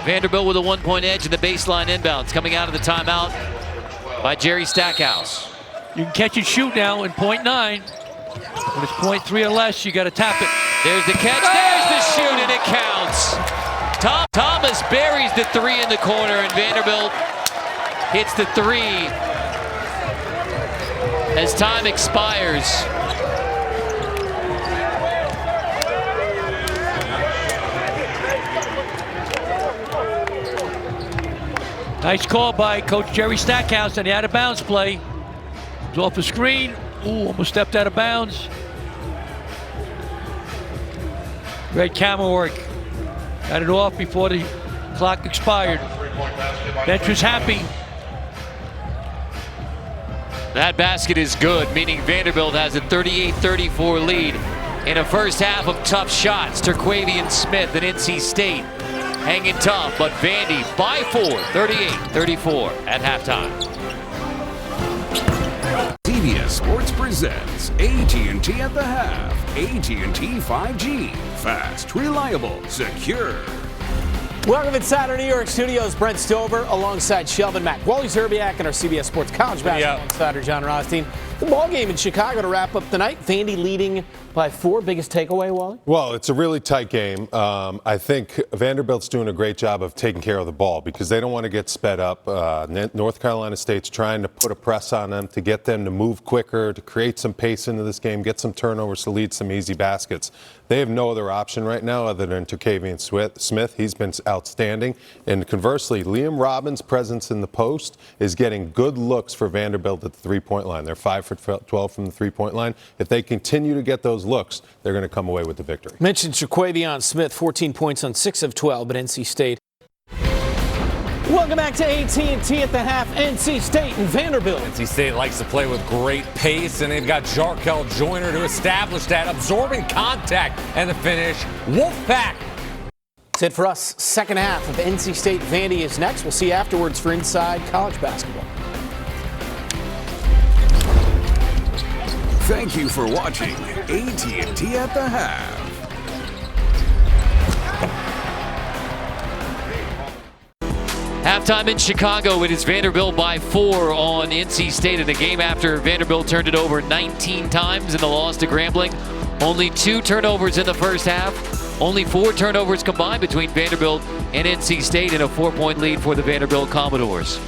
Vanderbilt with a 1-point edge in the baseline inbounds. Coming out of the timeout by Jerry Stackhouse. You can catch and shoot now in .9. When it's .3 or less, you got to tap it. There's the catch, there's the shoot, and it counts. Thomas buries the three in the corner, and Vanderbilt hits the three as time expires. Nice call by Coach Jerry Stackhouse on the out-of-bounds play. It was off the screen. Ooh, almost stepped out of bounds. Great camera work. Got it off before the clock expired. Bench was happy. That basket is good, meaning Vanderbilt has a 38-34 lead in a first half of tough shots. Terquavian Smith and NC State hanging tough, but Vandy by 4, 38-34 at halftime. CBS Sports presents AT&T at the half. AT&T 5G. Fast, reliable, secure. Welcome inside our New York studios. Brent Stover alongside Shelvin Mack. Wally Zerbiak and our CBS Sports College Basketball Insider John Rothstein. The ball game in Chicago to wrap up the night. Vandy leading by 4. Biggest takeaway, Wally? Well, it's a really tight game. I think Vanderbilt's doing a great job of taking care of the ball because they don't want to get sped up. North Carolina State's trying to put a press on them to get them to move quicker, to create some pace into this game, get some turnovers to lead some easy baskets. They have no other option right now other than Terquavian Smith. He's been outstanding. And conversely, Liam Robbins' presence in the post is getting good looks for Vanderbilt at the three-point line. They're 5 for 12 from the three-point line. If they continue to get those looks, they're going to come away with the victory. Mentioned Terquavian Smith, 14 points on 6 of 12, but NC State. Welcome back to AT&T at the half. NC State and Vanderbilt. NC State likes to play with great pace, and they've got Jarkel Joyner to establish that, absorbing contact, and the finish. Wolfpack. That's it for us. Second half of NC State Vandy is next. We'll see you afterwards for Inside College Basketball. Thank you for watching AT&T at the half. Halftime in Chicago, it is Vanderbilt by 4 on NC State in a game after Vanderbilt turned it over 19 times in the loss to Grambling. Only 2 turnovers in the first half. Only 4 turnovers combined between Vanderbilt and NC State in a 4-point lead for the Vanderbilt Commodores.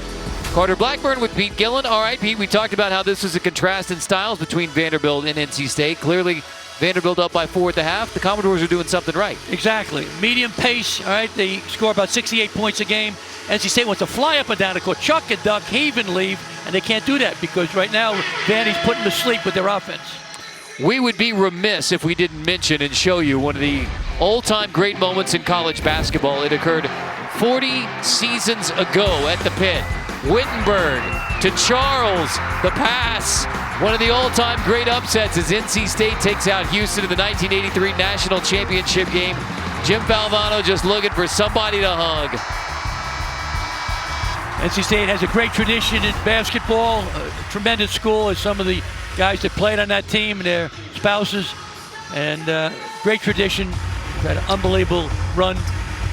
Carter Blackburn with Pete Gillen. All right, Pete, we talked about how this is a contrast in styles between Vanderbilt and NC State. Clearly, Vanderbilt up by 4 at the half. The Commodores are doing something right. Exactly. Medium pace, all right? They score about 68 points a game. NC State wants to fly up and down the court, chuck and duck, heave and leave, and they can't do that because right now Vandy's putting to sleep with their offense. We would be remiss if we didn't mention and show you one of the all-time great moments in college basketball. It occurred 40 seasons ago at the pit. Wittenberg to Charles, the pass. One of the all-time great upsets as NC State takes out Houston in the 1983 National Championship game. Jim Valvano just looking for somebody to hug. NC State has a great tradition in basketball, a tremendous school as some of the guys that played on that team and their spouses, and great tradition. Got an unbelievable run.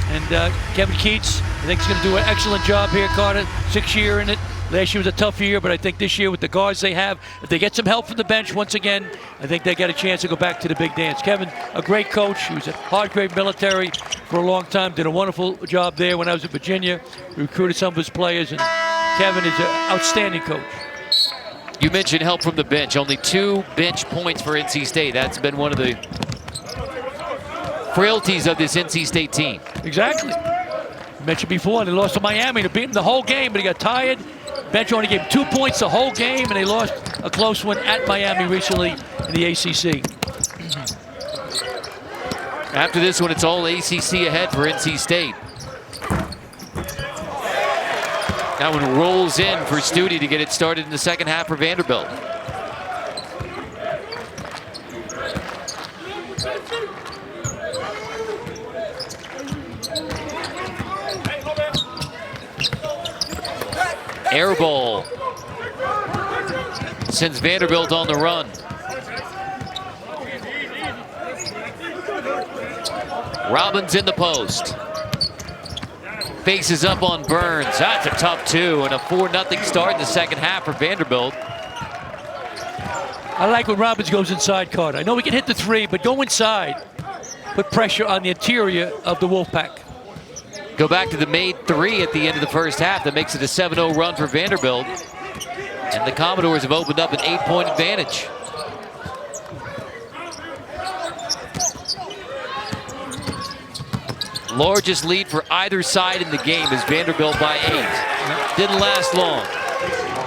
And Kevin Keats, I think, is going to do an excellent job here, Carter. 6th year in it. Last year was a tough year, but I think this year with the guards they have, if they get some help from the bench once again, I think they got a chance to go back to the big dance. Kevin, a great coach. He was at Hardgrave Military for a long time, did a wonderful job there when I was at Virginia. Recruited some of his players, and Kevin is an outstanding coach. You mentioned help from the bench. Only 2 bench points for NC State. That's been one of the frailties of this NC State team. Exactly. I mentioned before, they lost to Miami to beat them the whole game, but he got tired. Bench only gave 2 points the whole game, and they lost a close one at Miami recently in the ACC. After this one, it's all ACC ahead for NC State. That one rolls in for Studi to get it started in the second half for Vanderbilt. Air ball sends Vanderbilt on the run. Robbins in the post. Faces up on Burns. That's a tough 2 and a 4-0 start in the second half for Vanderbilt. I like when Robbins goes inside, Carter. I know we can hit the three, but go inside. Put pressure on the interior of the Wolfpack. Go back to the made three at the end of the first half. That makes it a 7-0 run for Vanderbilt. And the Commodores have opened up an 8-point advantage. Largest lead for either side in the game is Vanderbilt by 8. Didn't last long.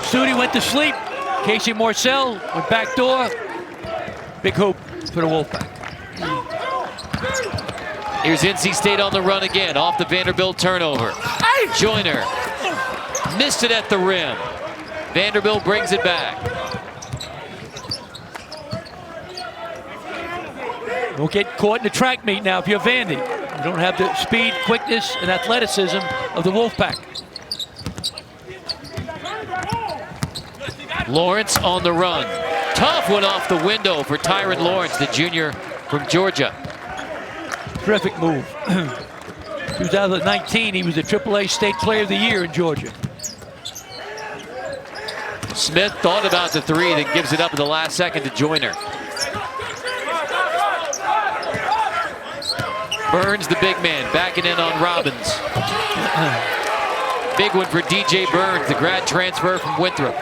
Studi went to sleep. Casey Marcel went back door. Big hoop for the Wolfpack. Here's NC State on the run again, off the Vanderbilt turnover. Joyner missed it at the rim. Vanderbilt brings it back. Don't get caught in the track meet now if you're Vandy. You don't have the speed, quickness, and athleticism of the Wolfpack. Lawrence on the run. Tough one off the window for Tyron Lawrence, the junior from Georgia. Terrific move. 2019, he was the AAA State Player of the Year in Georgia. Smith thought about the three, then gives it up in the last second to Joyner. Burns, the big man, backing in on Robbins. Big one for DJ Burns, the grad transfer from Winthrop.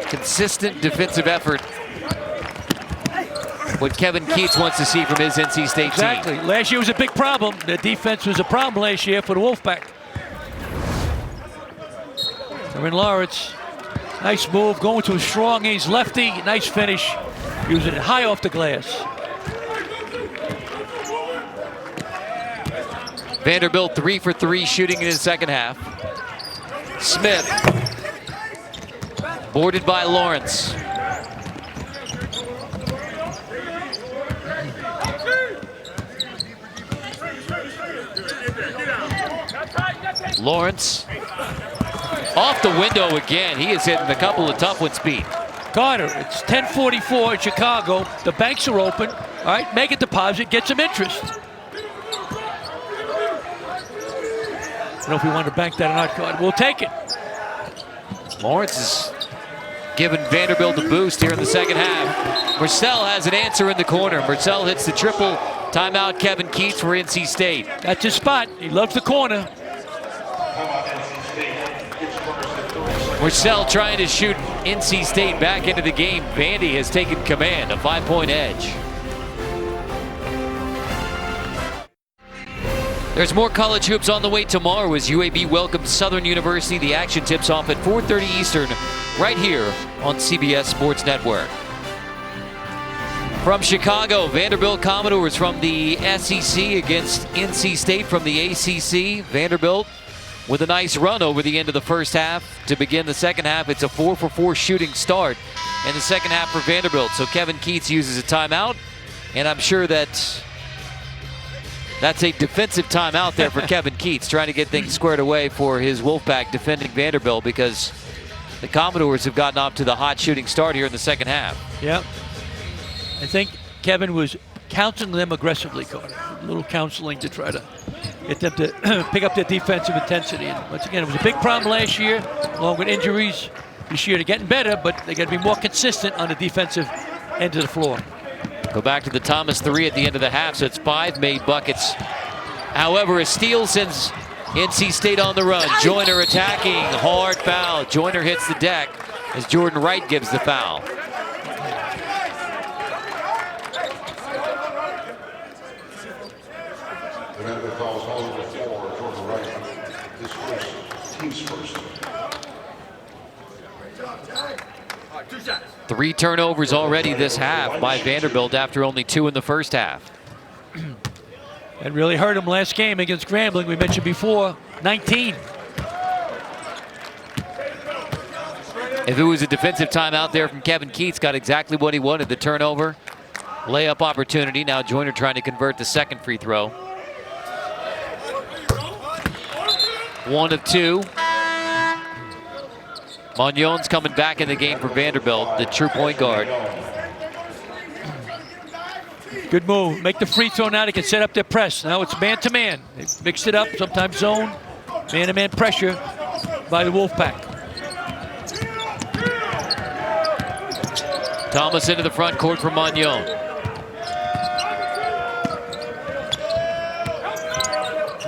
Consistent defensive effort. What Kevin Keats wants to see from his NC State team. Exactly. Last year was a big problem. The defense was a problem last year for the Wolfpack. Tyron Lawrence, nice move, going to a strong ace lefty. Nice finish, using it high off the glass. Vanderbilt 3 for 3 shooting in the second half. Smith, boarded by Lawrence. Lawrence off the window again. He is hitting a couple of tough ones beat. Carter, it's 10:44 in Chicago. The banks are open. All right, make a deposit, get some interest. I don't know if we want to bank that or not, Carter. We'll take it. Lawrence is giving Vanderbilt a boost here in the second half. Marcel has an answer in the corner. Marcel hits the triple. Timeout, Kevin Keats for NC State. That's his spot. He loves the corner. Marcel trying to shoot NC State back into the game. Vandy has taken command, a 5-point edge. There's more college hoops on the way tomorrow as UAB welcomes Southern University. The action tips off at 4:30 Eastern right here on CBS Sports Network. From Chicago, Vanderbilt Commordoes from the SEC against NC State from the ACC. Vanderbilt with a nice run over the end of the first half. To begin the second half, it's a 4 for 4 shooting start in the second half for Vanderbilt. So Kevin Keats uses a timeout, and I'm sure that's a defensive timeout there for Kevin Keats, trying to get things squared away for his Wolfpack defending Vanderbilt, because the Commodores have gotten off to the hot shooting start here in the second half. Yep. I think Kevin was counseling them aggressively, Carter. A little counseling to try to get them to pick up their defensive intensity. And once again, it was a big problem last year, along with injuries. This year they're getting better, but they got to be more consistent on the defensive end of the floor. Go back to the Thomas 3 at the end of the half, so it's 5 made buckets. However, a steal sends NC State on the run. Joyner attacking, hard foul. Joyner hits the deck as Jordan Wright gives the foul. Vanderbilt calls home for Jordan Wright. His first, team's first. 3 turnovers already this half by Vanderbilt after only 2 in the first half. That really hurt him last game against Grambling. We mentioned before, 19. If it was a defensive timeout there from Kevin Keats, got exactly what he wanted, the turnover. Layup opportunity. Now Joyner trying to convert the second free throw. 1 of 2. Magnon's coming back in the game for Vanderbilt, the true point guard. Good move. Make the free throw now. They can set up their press. Now it's man-to-man. They mixed it up, sometimes zone. Man-to-man pressure by the Wolfpack. Thomas into the front court for Magnon.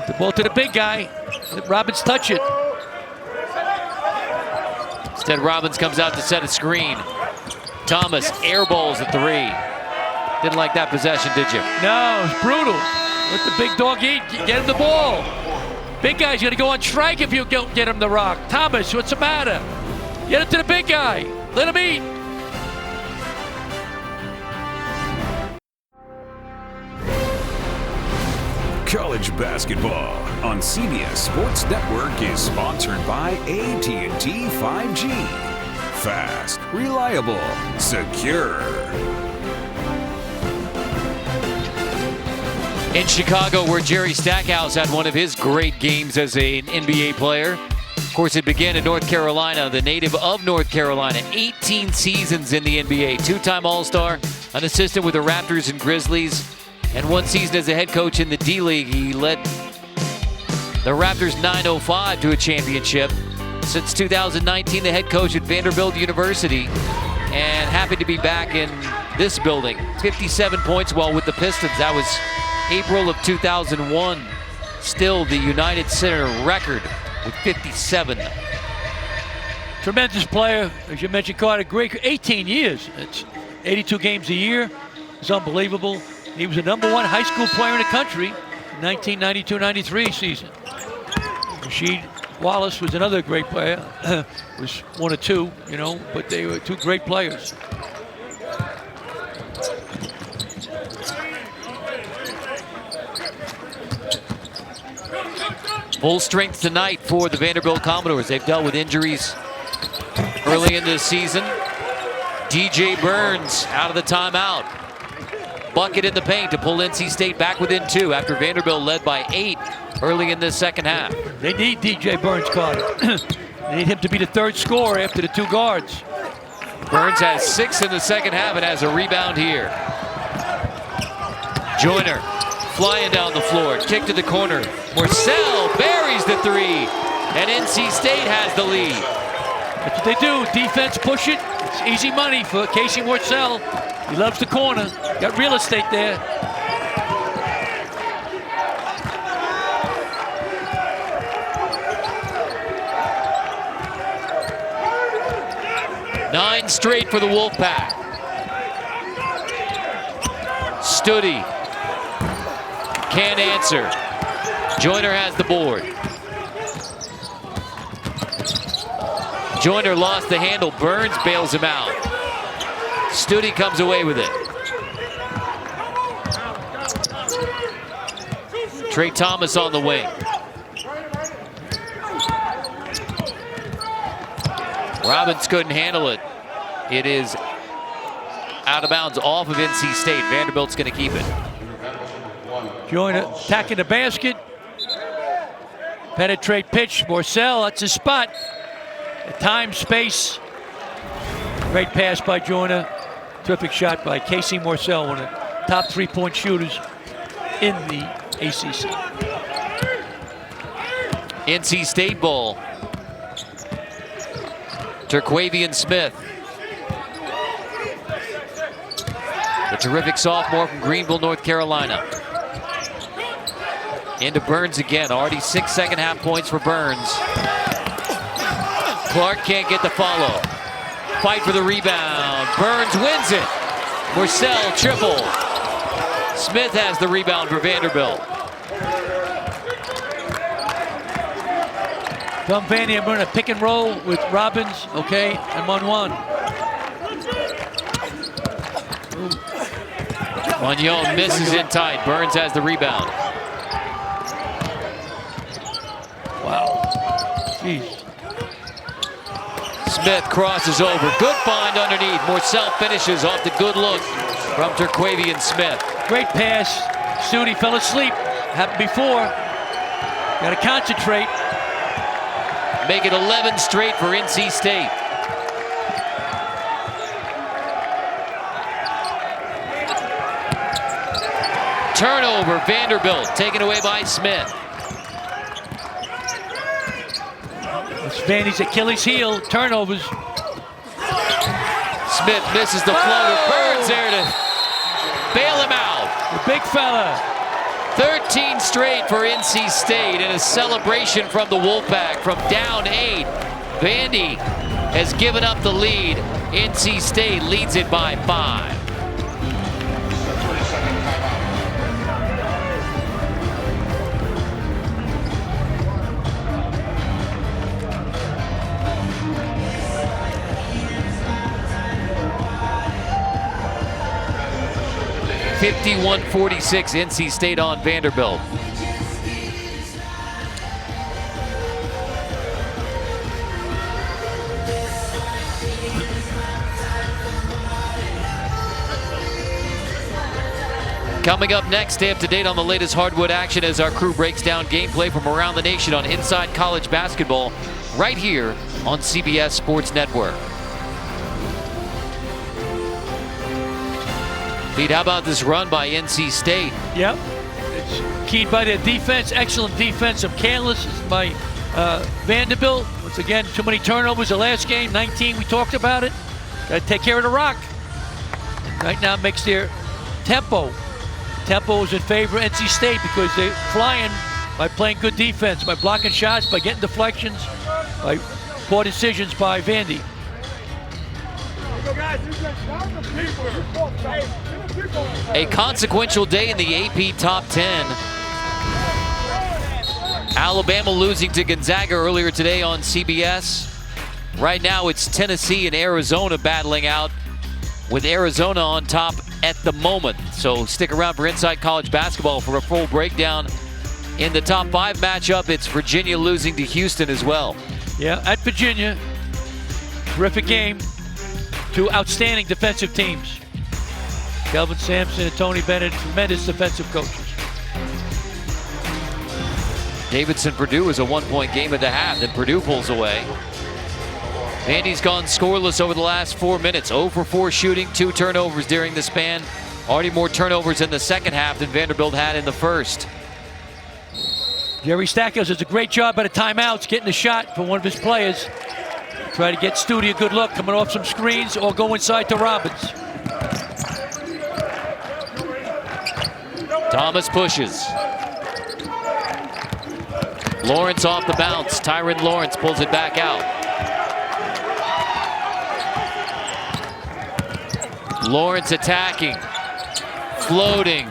The ball to the big guy. Let Robbins touch it. Instead, Robbins comes out to set a screen. Thomas airballs the three. Didn't like that possession, did you? No, it's brutal. Let the big dog eat. Get him the ball. Big guy's going to go on strike if you don't get him the rock. Thomas, what's the matter? Get it to the big guy. Let him eat. College basketball on CBS Sports Network is sponsored by AT&T 5G. Fast, reliable, secure. In Chicago, where Jerry Stackhouse had one of his great games as an NBA player. Of course, it began in North Carolina, the native of North Carolina. 18 seasons in the NBA, two-time All-Star, an assistant with the Raptors and Grizzlies, and one season as a head coach in the D-League. He led the Raptors 905 to a championship. Since 2019, the head coach at Vanderbilt University, and happy to be back in this building. 57 points while with the Pistons. That was April of 2001. Still the United Center record with 57. Tremendous player. As you mentioned, Carter, great. 18 years. It's 82 games a year. It's unbelievable. He was the #1 high school player in the country in 1992-93 season. Rasheed Wallace was another great player. Was one or two, you know, but they were two great players. Full strength tonight for the Vanderbilt Commodores. They've dealt with injuries early in the season. DJ Burns out of the timeout. Bucket in the paint to pull NC State back within 2 after Vanderbilt led by 8 early in the second half. They need DJ Burns, Carter. They need him to be the third scorer after the 2 guards. Burns has 6 in the second half and has a rebound here. Joyner flying down the floor, kick to the corner. Morsell buries the 3, and NC State has the lead. That's what they do. Defense push it. It's easy money for Casey Morsell. He loves the corner. Got real estate there. Nine straight for the Wolfpack. Studi can't answer. Joyner has the board. Joyner lost the handle. Burns bails him out. Studi comes away with it. Trey Thomas on the wing. Robbins couldn't handle it. It is out of bounds off of NC State. Vanderbilt's going to keep it. Joyner attacking the basket. Penetrate pitch. Morsell, that's his spot. Time, space. Great pass by Joyner. Terrific shot by Casey Morsell, one of the top 3-point shooters in the ACC. NC State ball. Terquavian Smith. The terrific sophomore from Greenville, North Carolina. Into Burns again. Already 6 second half points for Burns. Clark can't get the follow. Fight for the rebound. Burns wins it. Morsell triple. Smith has the rebound for Vanderbilt. Tom Vandy, I'm running a pick and roll with Robbins, okay, and 1-1. Magnon misses it tight. Burns has the rebound. Wow. Jeez. Smith crosses over. Good find underneath. Morsell finishes off the good look from Terquavian Smith. Great pass. Studi fell asleep. Happened before. Got to concentrate. Make it 11 straight for NC State. Turnover, Vanderbilt, taken away by Smith. It's Vandy's Achilles heel, turnovers. Smith misses the floater. Burns there to bail him out. The big fella. 13 straight for NC State, and a celebration from the Wolfpack from down 8. Vandy has given up the lead. NC State leads it by 5. (51-46) NC State on Vanderbilt. Coming up next, stay up to date on the latest hardwood action as our crew breaks down gameplay from around the nation on Inside College Basketball right here on CBS Sports Network. Pete, how about this run by NC State? Yep. It's keyed by their defense. Excellent defensive careless by Vanderbilt. Once again, too many turnovers the last game. 19, we talked about it. Got to take care of the rock. Right now makes their tempo. Tempo is in favor of NC State because they're flying by playing good defense, by blocking shots, by getting deflections, by poor decisions by Vandy. A consequential day in the AP Top 10. Alabama losing to Gonzaga earlier today on CBS. Right now it's Tennessee and Arizona battling out, with Arizona on top at the moment. So stick around for Inside College Basketball for a full breakdown. In the top 5 matchup, it's Virginia losing to Houston as well. Yeah, at Virginia. Terrific game. Two outstanding defensive teams. Kelvin Sampson and Tony Bennett, tremendous defensive coaches. Davidson-Purdue is a 1-point game at the half, then Purdue pulls away. Vandy's gone scoreless over the last 4 minutes. 0 for 4 shooting, 2 turnovers during the span. Already more turnovers in the second half than Vanderbilt had in the first. Jerry Stackhouse does a great job at a timeout, getting a shot for one of his players. Try to get Studi a good look, coming off some screens or go inside to Robbins. Thomas pushes. Lawrence off the bounce. Tyron Lawrence pulls it back out. Lawrence attacking, floating,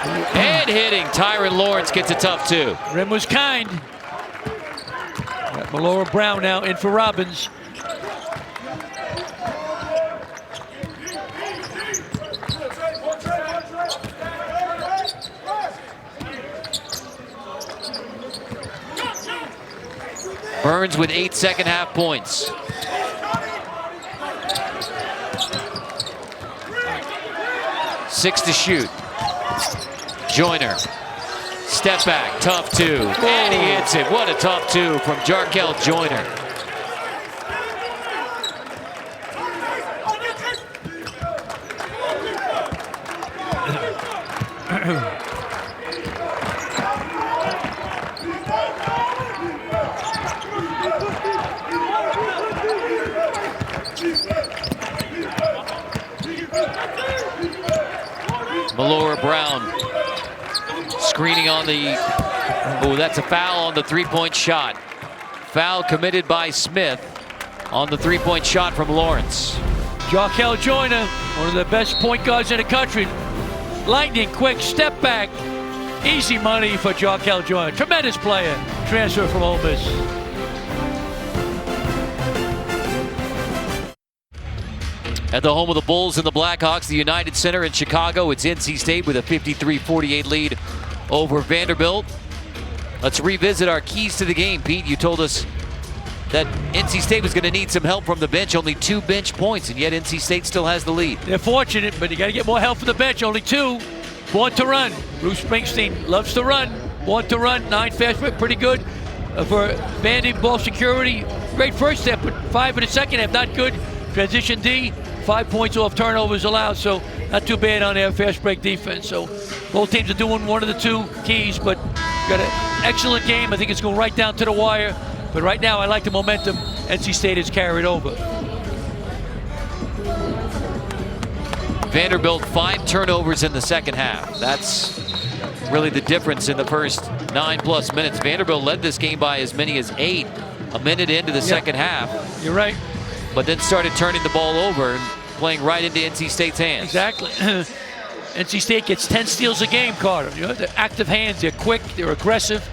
and hitting. Tyron Lawrence gets a tough 2. Rim was kind. Got Melora Brown now in for Robbins. Burns with 8 second half points. Six to shoot. Joyner. Step back, tough 2. And he hits it. What a tough 2 from Jarkel Joyner. Melora Brown screening on the, oh, that's a foul on the 3-point shot. Foul committed by Smith on the 3-point shot from Lawrence. Jarkel Joyner, one of the best point guards in the country. Lightning quick step back. Easy money for Jarkel Joyner. Tremendous player. Transfer from Ole Miss. At the home of the Bulls and the Blackhawks, the United Center in Chicago, it's NC State with a 53-48 lead over Vanderbilt. Let's revisit our keys to the game. Pete, you told us that NC State was going to need some help from the bench. Only 2 bench points, and yet NC State still has the lead. They're fortunate, but you got to get more help from the bench. Only 2. Born to run. Bruce Springsteen loves to run. Born to run. 9 fast break, pretty good for Vandy. Ball security. Great first step, but 5 in the second half, not good. Transition D. 5 points off turnovers allowed, so not too bad on their fast break defense. So both teams are doing one of the two keys, but got an excellent game. I think it's going right down to the wire. But right now, I like the momentum NC State has carried over. Vanderbilt 5 turnovers in the second half. That's really the difference in the first 9+ minutes. Vanderbilt led this game by as many as 8 a minute into the second half. You're right. But then started turning the ball over and playing right into NC State's hands. Exactly. NC State gets 10 steals a game, Carter. You know, they're active hands, they're quick, they're aggressive.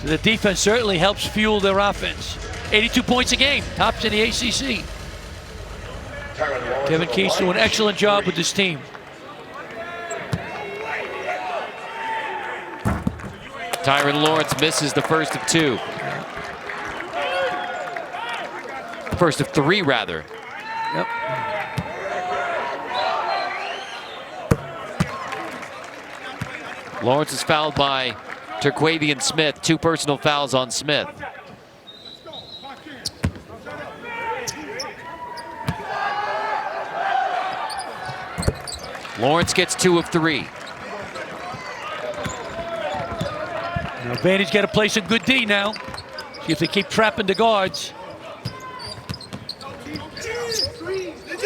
So the defense certainly helps fuel their offense. 82 points a game, tops in the ACC. Kevin Keith's doing an excellent job with this team. Tyron Lawrence misses the first of 2. First of 3, rather. Yep. Lawrence is fouled by Terquavian Smith. 2 personal fouls on Smith. Lawrence gets 2 of 3. Now, Vandy's got to play some good D now. See if they keep trapping the guards.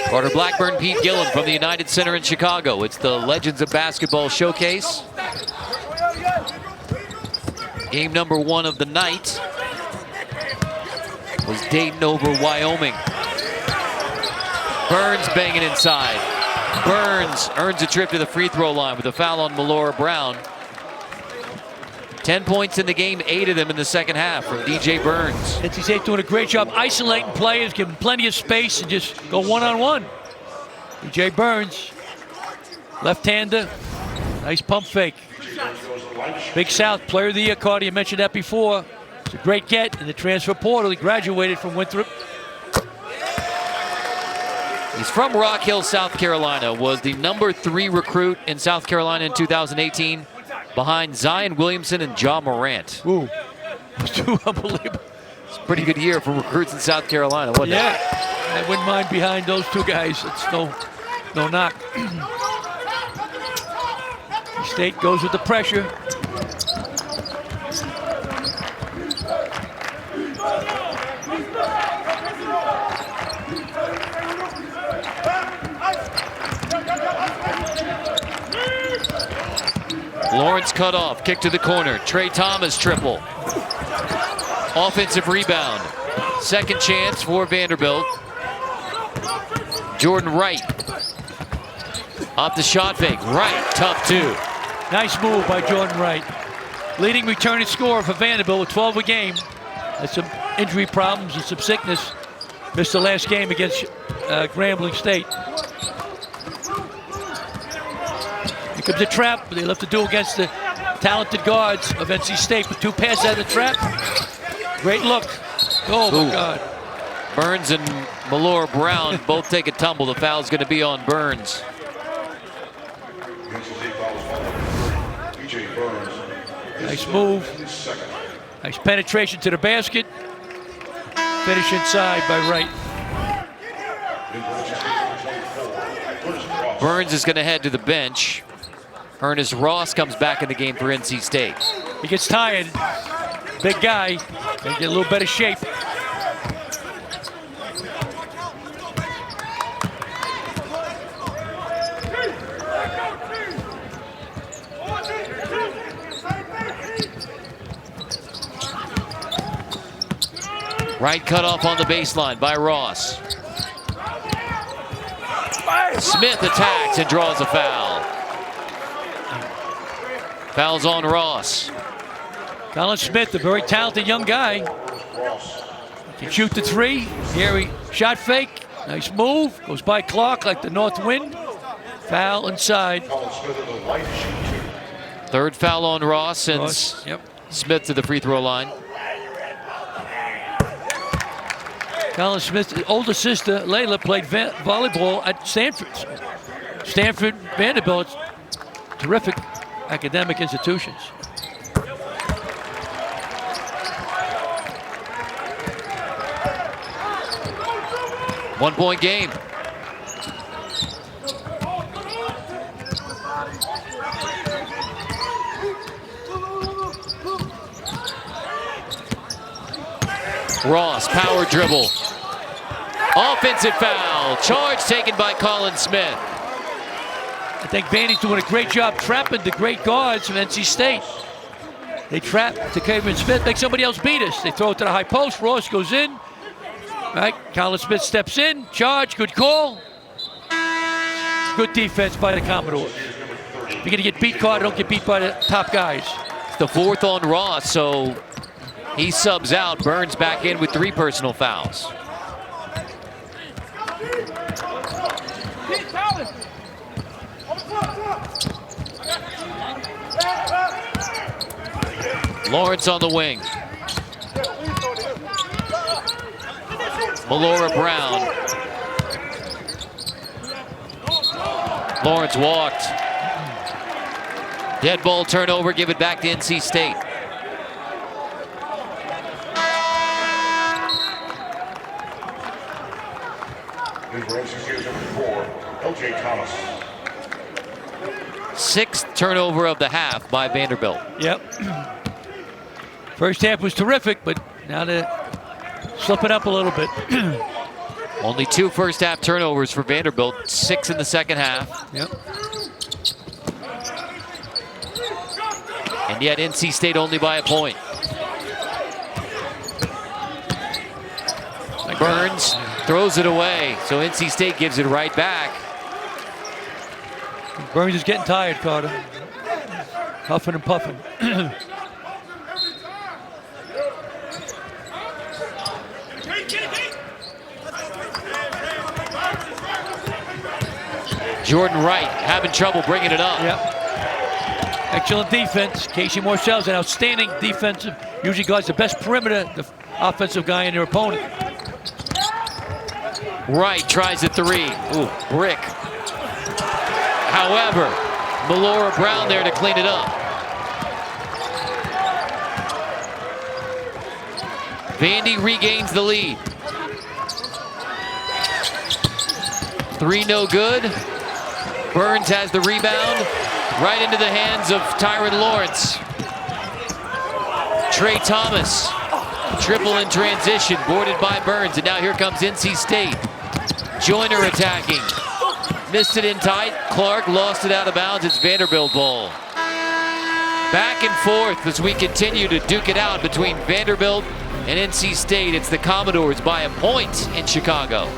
Carter Blackburn, Pete Gillen from the United Center in Chicago. It's the Legends of Basketball Showcase. Game number 1 of the night was Dayton over Wyoming. Burns banging inside. Burns earns a trip to the free throw line with a foul on Melora Brown. 10 points in the game, 8 of them in the second half from DJ Burns. NC State doing a great job isolating players, giving plenty of space, and just go one-on-one. DJ Burns, left-hander, nice pump fake. Big South Player of the Year, Carter, you mentioned that before. It's a great get in the transfer portal. He graduated from Winthrop. He's from Rock Hill, South Carolina, was the number 3 recruit in South Carolina in 2018. Behind Zion Williamson and Ja Morant. Ooh, two unbelievable. It's a pretty good year for recruits in South Carolina, wasn't it? Yeah, I wouldn't mind behind those 2 guys. It's no knock. State goes with the pressure. Lawrence cut off, kick to the corner. Trey Thomas triple. Offensive rebound. Second chance for Vanderbilt. Jordan Wright. Off the shot fake. Wright, tough 2. Nice move by Jordan Wright. Leading returning scorer for Vanderbilt with 12 a game. Had some injury problems and some sickness. Missed the last game against Grambling State. Here comes a trap. They'll have to do against the talented guards of NC State. With 2 passes out of the trap. Great look. Oh, my God. Burns and Melora Brown both take a tumble. The foul's going to be on Burns. Nice move. Nice penetration to the basket. Finish inside by Wright. Burns is going to head to the bench. Ernest Ross comes back in the game for NC State. He gets tired. Big guy. Can get a little better shape. Right cut off on the baseline by Ross. Smith attacks and draws a foul. Foul's on Ross. Colin Smith, a very talented young guy. Can shoot the 3. Here he shot fake. Nice move. Goes by Clark like the north wind. Foul inside. Third foul on Ross sends Smith to the free throw line. Colin Smith's older sister, Layla, played volleyball at Stanford. Stanford, Vanderbilt, terrific academic institutions. One-point game. Ross, power dribble. Offensive foul. Charge taken by Colin Smith. I think Vandy's doing a great job trapping the great guards from NC State. They trap Takevian Smith, make somebody else beat us. They throw it to the high post. Ross goes in. Right, Colin Smith steps in. Charge, good call. Good defense by the Commodores. If you're going to get beat, Carter, don't get beat by the top guys. It's the fourth on Ross, so he subs out. Burns back in with 3 personal fouls. Lawrence on the wing. Melora Brown. Lawrence walked. Dead ball turnover, give it back to NC State. LJ Thomas. 6th turnover of the half by Vanderbilt. Yep. First half was terrific, but now they're slipping up a little bit. Only 2 first half turnovers for Vanderbilt, 6 in the second half. Yep. And yet NC State only by a point. Burns throws it away, so NC State gives it right back. Burns is getting tired, Carter. Huffing and puffing. Jordan Wright having trouble bringing it up. Yep. Excellent defense. Casey Morcell's an outstanding defensive. Usually guards the best perimeter, the offensive guy in their opponent. Wright tries a 3. Ooh, brick. However, Melora Brown there to clean it up. Vandy regains the lead. 3 no good. Burns has the rebound. Right into the hands of Tyron Lawrence. Trey Thomas. Triple in transition, boarded by Burns. And now here comes NC State. Joyner attacking. Missed it in tight. Clark lost it out of bounds. It's Vanderbilt ball. Back and forth as we continue to duke it out between Vanderbilt and NC State. It's the Commodores by a point in Chicago.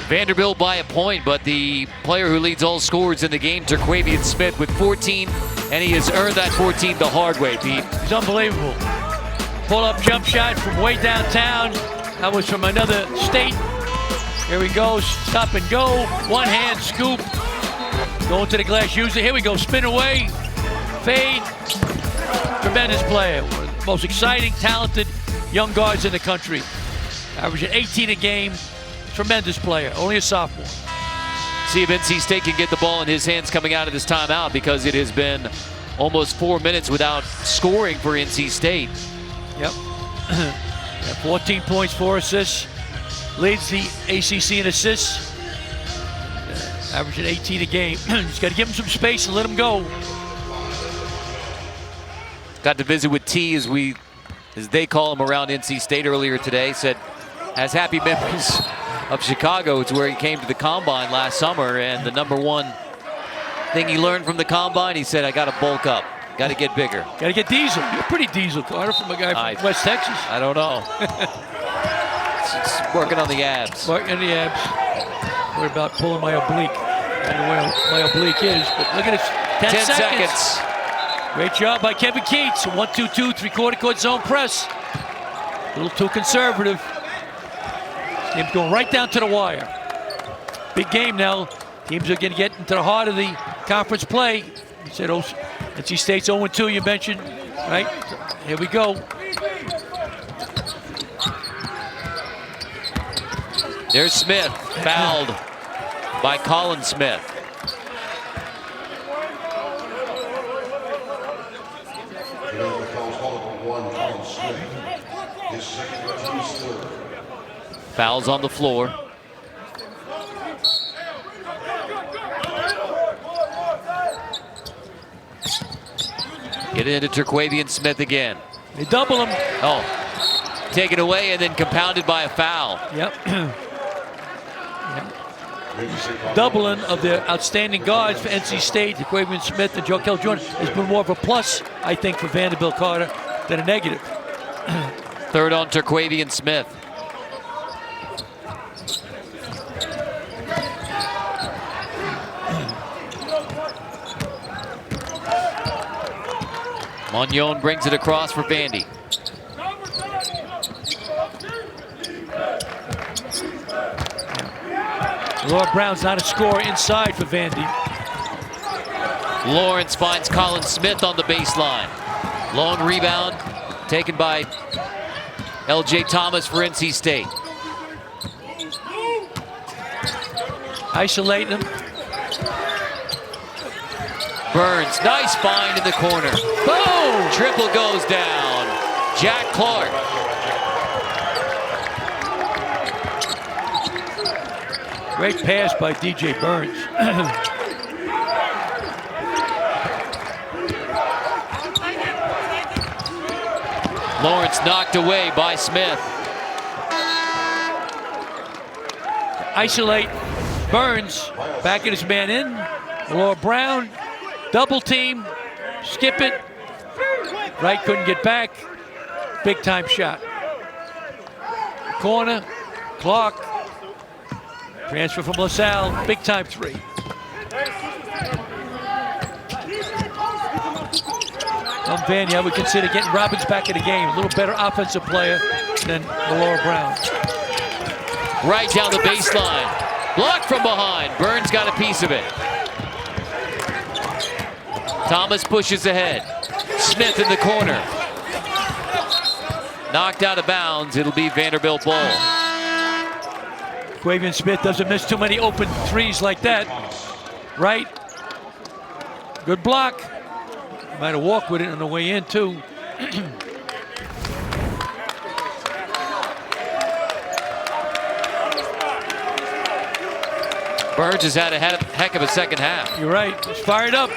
Vanderbilt by a point, but the player who leads all scorers in the game, Takevian Smith, with 14, and he has earned that 14 the hard way, Pete. He's unbelievable. Pull-up jump shot from way downtown. That was from another state. Here he goes, stop and go. One hand scoop. Going to the glass user. Here we go, spin away. Fade. Tremendous player. One of the most exciting, talented young guards in the country. Averaging 18 a game. Tremendous player, only a sophomore. See if NC State can get the ball in his hands coming out of this timeout, because it has been almost 4 minutes without scoring for NC State. Yep. 14 points, 4 assists. Leads the ACC in assists. Averaging 18 a game. Just got to give him some space and let him go. Got to visit with T, as they call him around NC State earlier today. Said has happy memories of Chicago. It's where he came to the Combine last summer, and the #1 thing he learned from the Combine, he said, I got to bulk up. Got to get bigger. Got to get diesel. You're pretty diesel, Carter, from a guy from West Texas. I don't know. It's working on the abs. Working on the abs. Worried about pulling my oblique. I don't know where my oblique is, but look at this. 10 seconds. Great job by Kevin Keats. 1-2-2, 3/4 court zone press. A little too conservative. Game's going right down to the wire. Big game now. Teams are going to get into the heart of the conference play. You said NC State's 0-2, you mentioned, right? Here we go. There's Smith, fouled by Colin Smith. Fouls on the floor. Get into Terquavian Smith again. They double him. Oh, taken away and then compounded by a foul. Yep. Doubling of the outstanding guards for NC State, Terquavian Smith and Jarkel Joyner, has been more of a plus, I think, for Vanderbilt Carter than a negative. Third on Terquavian Smith. Magnon brings it across for Vandy. Laura Brown's not a scorer inside for Vandy. Lawrence finds Colin Smith on the baseline. Long rebound taken by L.J. Thomas for NC State. Isolating him. Burns, nice find in the corner. Boom! Triple goes down. Jack Clark. Great pass by DJ Burns. Lawrence knocked away by Smith. Isolate Burns, backing his man in. Laura Brown, double team, skip it. Wright couldn't get back. Big time shot. Corner, Clark. Transfer from LaSalle, big time three. Vandy, I would consider getting Robbins back in the game. A little better offensive player than Laura Brown. Right down the baseline. Blocked from behind. Burns got a piece of it. Thomas pushes ahead. Smith in the corner. Knocked out of bounds. It'll be Vanderbilt ball. Quavian Smith doesn't miss too many open threes like that. Right. Good block. Might have walked with it on the way in, too. Burns has had a heck of a second half. You're right. He's fired up.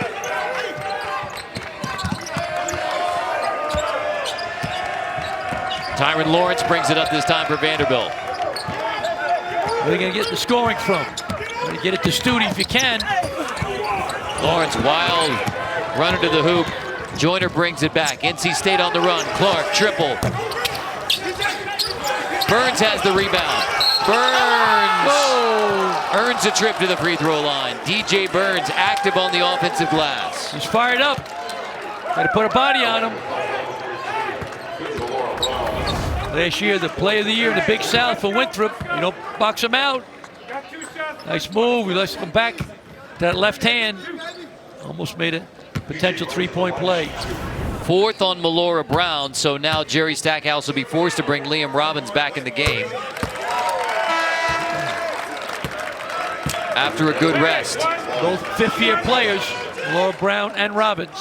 Tyron Lawrence brings it up this time for Vanderbilt. Where are they going to get the scoring from? Going to get it to Studi if you can. Lawrence wild. Runner to the hoop. Joyner brings it back. NC State on the run. Clark, triple. Burns has the rebound. Burns earns a trip to the free throw line. DJ Burns active on the offensive glass. He's fired up. Got to put a body on him. Last year, the play of the year in the Big South for Winthrop. You don't box him out. Nice move. He lets him back to that left hand. Almost made a potential three-point play. Fourth on Melora Brown, so now Jerry Stackhouse will be forced to bring Liam Robbins back in the game. After a good rest. Both fifth-year players, Melora Brown and Robbins.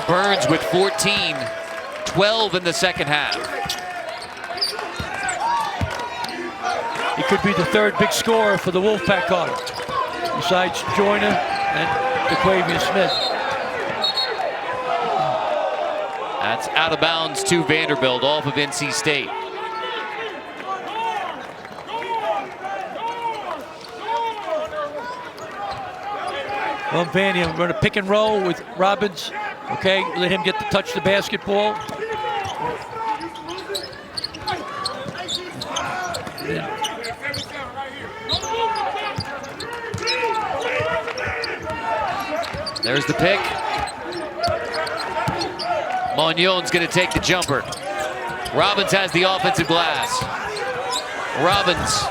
Burns with 14, 12 in the second half. He could be the third big scorer for the Wolfpack Carter, besides Joyner and Terquavian Smith. That's out of bounds to Vanderbilt off of NC State. Well, Vandy, I'm going to pick and roll with Robbins. Okay, let him get to touch the basketball. There's the pick. Magnon's going to take the jumper. Robbins has the offensive glass. Robbins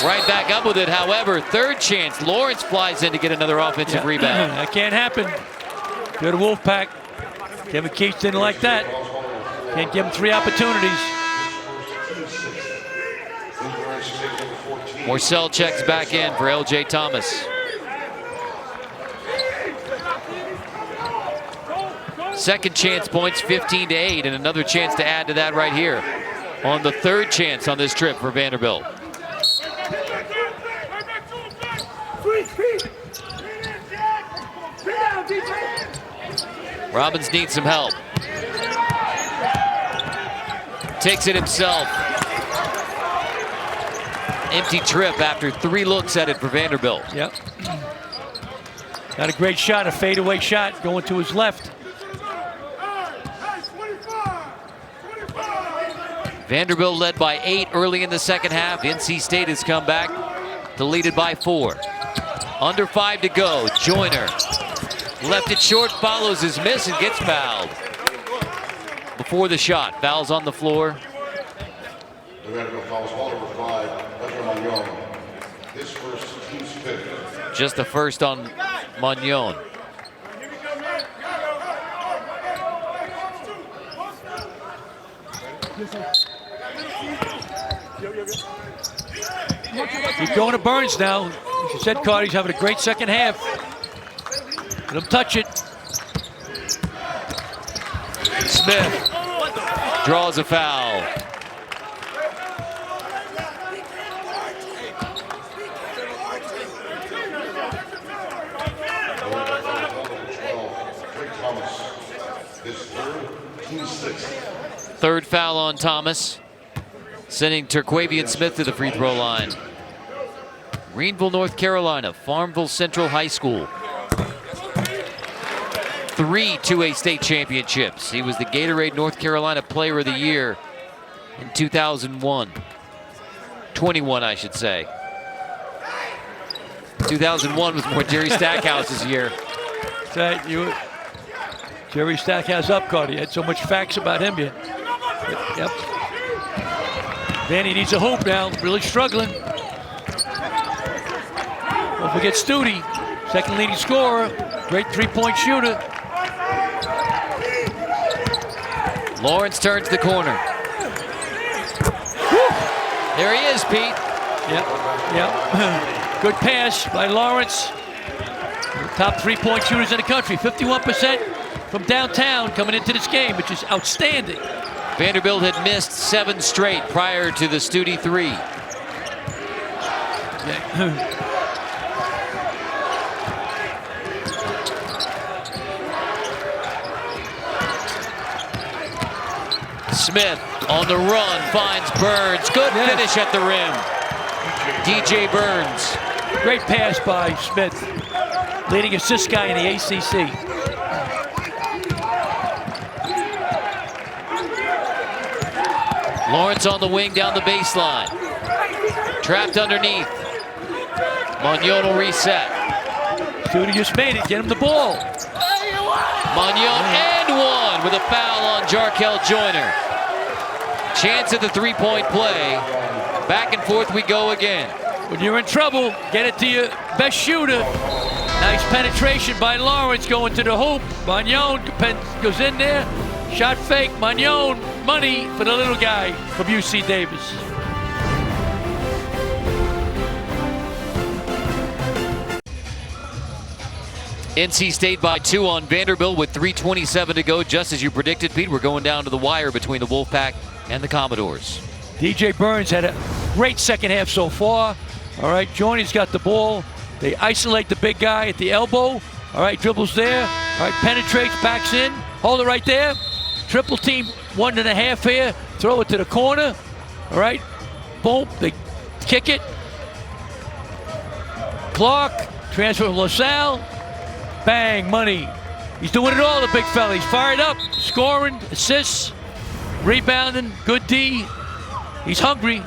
right back up with it. However, third chance. Lawrence flies in to get another offensive rebound. That can't happen. Go to Wolfpack. Kevin Keats didn't like that. Can't give him three opportunities. Morcell checks back in for L.J. Thomas. Second chance points, 15-8, and another chance to add to that right here on the third chance on this trip for Vanderbilt. Robbins needs some help. Takes it himself. Empty trip after 3 looks at it for Vanderbilt. Yep. Got a great shot, a fadeaway shot going to his left. Vanderbilt led by 8 early in the second half. NC State has come back to lead it by 4. Under 5 to go. Joyner left it short, follows his miss and gets fouled. Before the shot, fouls on the floor. The Vanderbilt fouls ball number 5, Magnon. His first, team's 5th. Just the first on Magnon. Keep going to Burns now. As you said, Carter, he's having a great second half. Let him touch it. Smith draws a foul. Third foul on Thomas, sending Terquavian Smith to the free throw line. Greenville, North Carolina, Farmville Central High School. 3 2A state championships. He was the Gatorade North Carolina Player of the Year in 2001. 21, I should say. 2001 was more Jerry Stackhouse's year. Jerry Stackhouse up, Carter. You had so much facts about him. Yep. Vanny needs a hoop now. Really struggling. Don't forget Studi, second leading scorer. Great three-point shooter. Lawrence turns the corner. Woo! There he is, Pete. Yep. Good pass by Lawrence. Top three-point shooters in the country. 51% from downtown coming into this game, which is outstanding. Vanderbilt had missed 7 straight prior to the Studi 3. Smith on the run, finds Burns. Good finish at the rim. DJ Burns. Great pass by Smith. Leading assist guy in the ACC. Lawrence on the wing down the baseline. Trapped underneath. Magnon will reset. Studi just made it. Get him the ball. Magnon and one with a foul on Jarkel Joyner. Chance at the three-point play. Back and forth we go again. When you're in trouble, get it to your best shooter. Nice penetration by Lawrence going to the hoop. Magnon goes in there. Shot fake. Magnon, money for the little guy from UC Davis. NC State by 2 on Vanderbilt with 3:27 to go. Just as you predicted, Pete, we're going down to the wire between the Wolfpack and the Commodores. DJ Burns had a great second half so far. All right, Joyner's got the ball. They isolate the big guy at the elbow. All right, dribbles there. All right, penetrates, backs in. Hold it right there. Triple team 1.5 here. Throw it to the corner. All right, boom, they kick it. Clark, transfer from LaSalle. Bang, money. He's doing it all, the big fella. He's fired up, scoring, assists, rebounding, good D. He's hungry.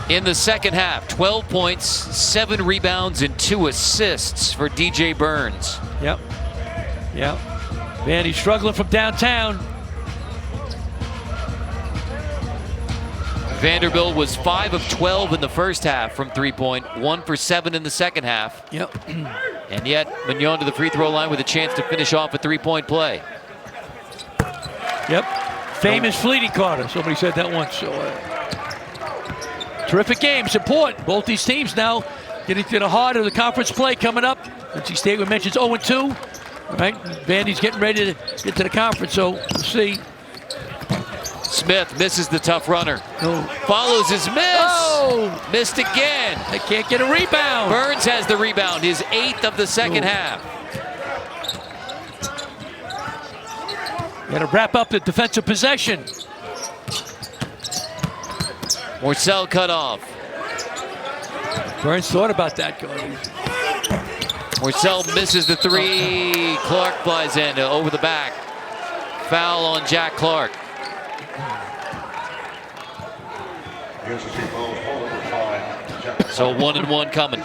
In the second half, 12 points, 7 rebounds, and 2 assists for DJ Burns. Yep. Man, he's struggling from downtown. Vanderbilt was 5 of 12 in the first half from three-point, 1 for 7 in the second half. Yep. And yet, Magnon to the free throw line with a chance to finish off a three-point play. Yep. Famous fleeting Carter. Somebody said that once. So, terrific game. It's important. Both these teams now getting to the heart of the conference play coming up. NC State, we mentioned, 0-2. All right. Vandy's getting ready to get to the conference, so we'll see. Smith misses the tough runner. Oh. Follows his miss. Oh! Missed again. They can't get a rebound. Burns has the rebound, his 8th of the second half. Got to wrap up the defensive possession. Morcell cut off. Burns thought about that, Cody. Morcell misses the three. Clark flies in over the back. Foul on Jack Clark. So 1-1 coming.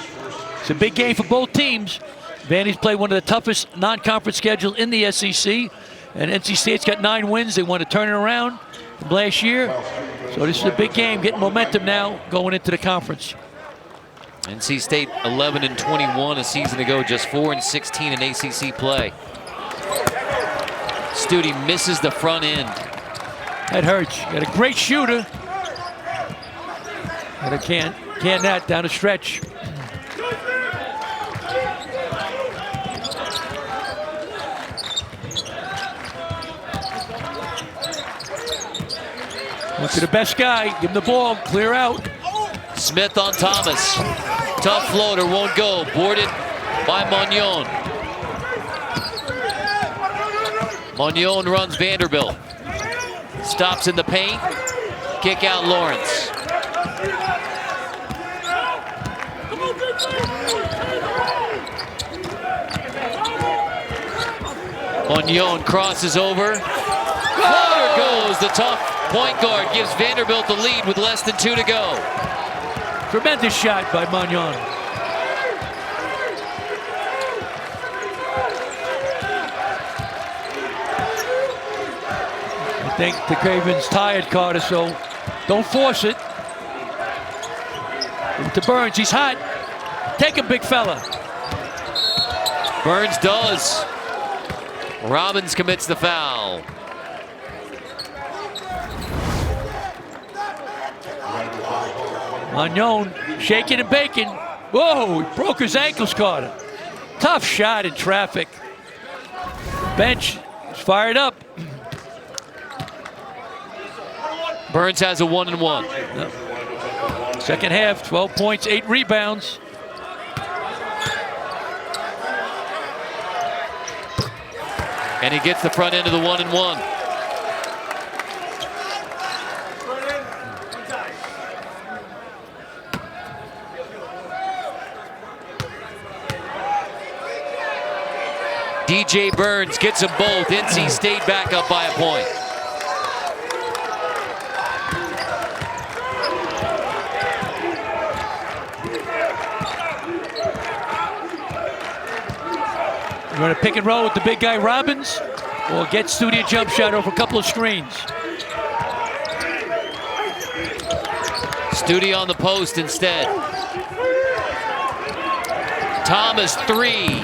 It's a big game for both teams. Vandy's played one of the toughest non-conference schedules in the SEC. And NC State's got 9 wins. They want to turn it around from last year. So this is a big game, getting momentum now going into the conference. NC State 11-21 a season ago, just 4-16 in ACC play. Stute misses the front end. That hurts. Got a great shooter. But I can't that down the stretch. Look to the best guy. Give him the ball. Clear out. Smith on Thomas. Tough floater, won't go. Boarded by Magnon. Magnon runs Vanderbilt. Stops in the paint. Kick out Lawrence. Magnon crosses over. Floater goes. The tough point guard gives Vanderbilt the lead with less than 2 to go. Tremendous shot by Magnon. I think the Cravens tired, Carter, so don't force it. To Burns, he's hot. Take him, big fella. Burns does. Robbins commits the foul. Magnon shaking and baking. Whoa, he broke his ankles, Carter. Tough shot in traffic. Bench is fired up. Burns has a 1-1. Second half, 12 points, 8 rebounds. And he gets the front end of the 1-1. DJ Burns gets them both. NC State back up by a point. You want to pick and roll with the big guy Robbins, or get Stute a jump shot over a couple of screens? Stute on the post instead. Thomas, 3.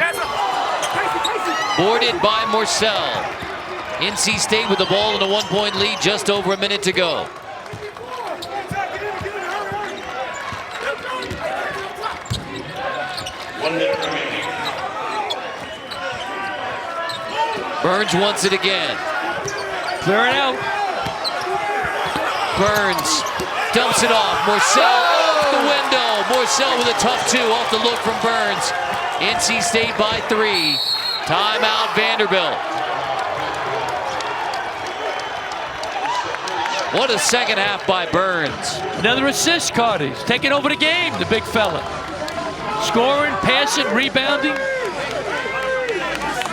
Boarded by Morcell. NC State with the ball in a 1-point lead, just over a minute to go. Burns wants it again. Clear it out. Burns dumps it off. Morcell off the window. Morcell with a tough 2 off the look from Burns. NC State by 3. Timeout Vanderbilt. What a second half by Burns. Another assist, Carter. He's taking over the game, the big fella. Scoring, passing, rebounding.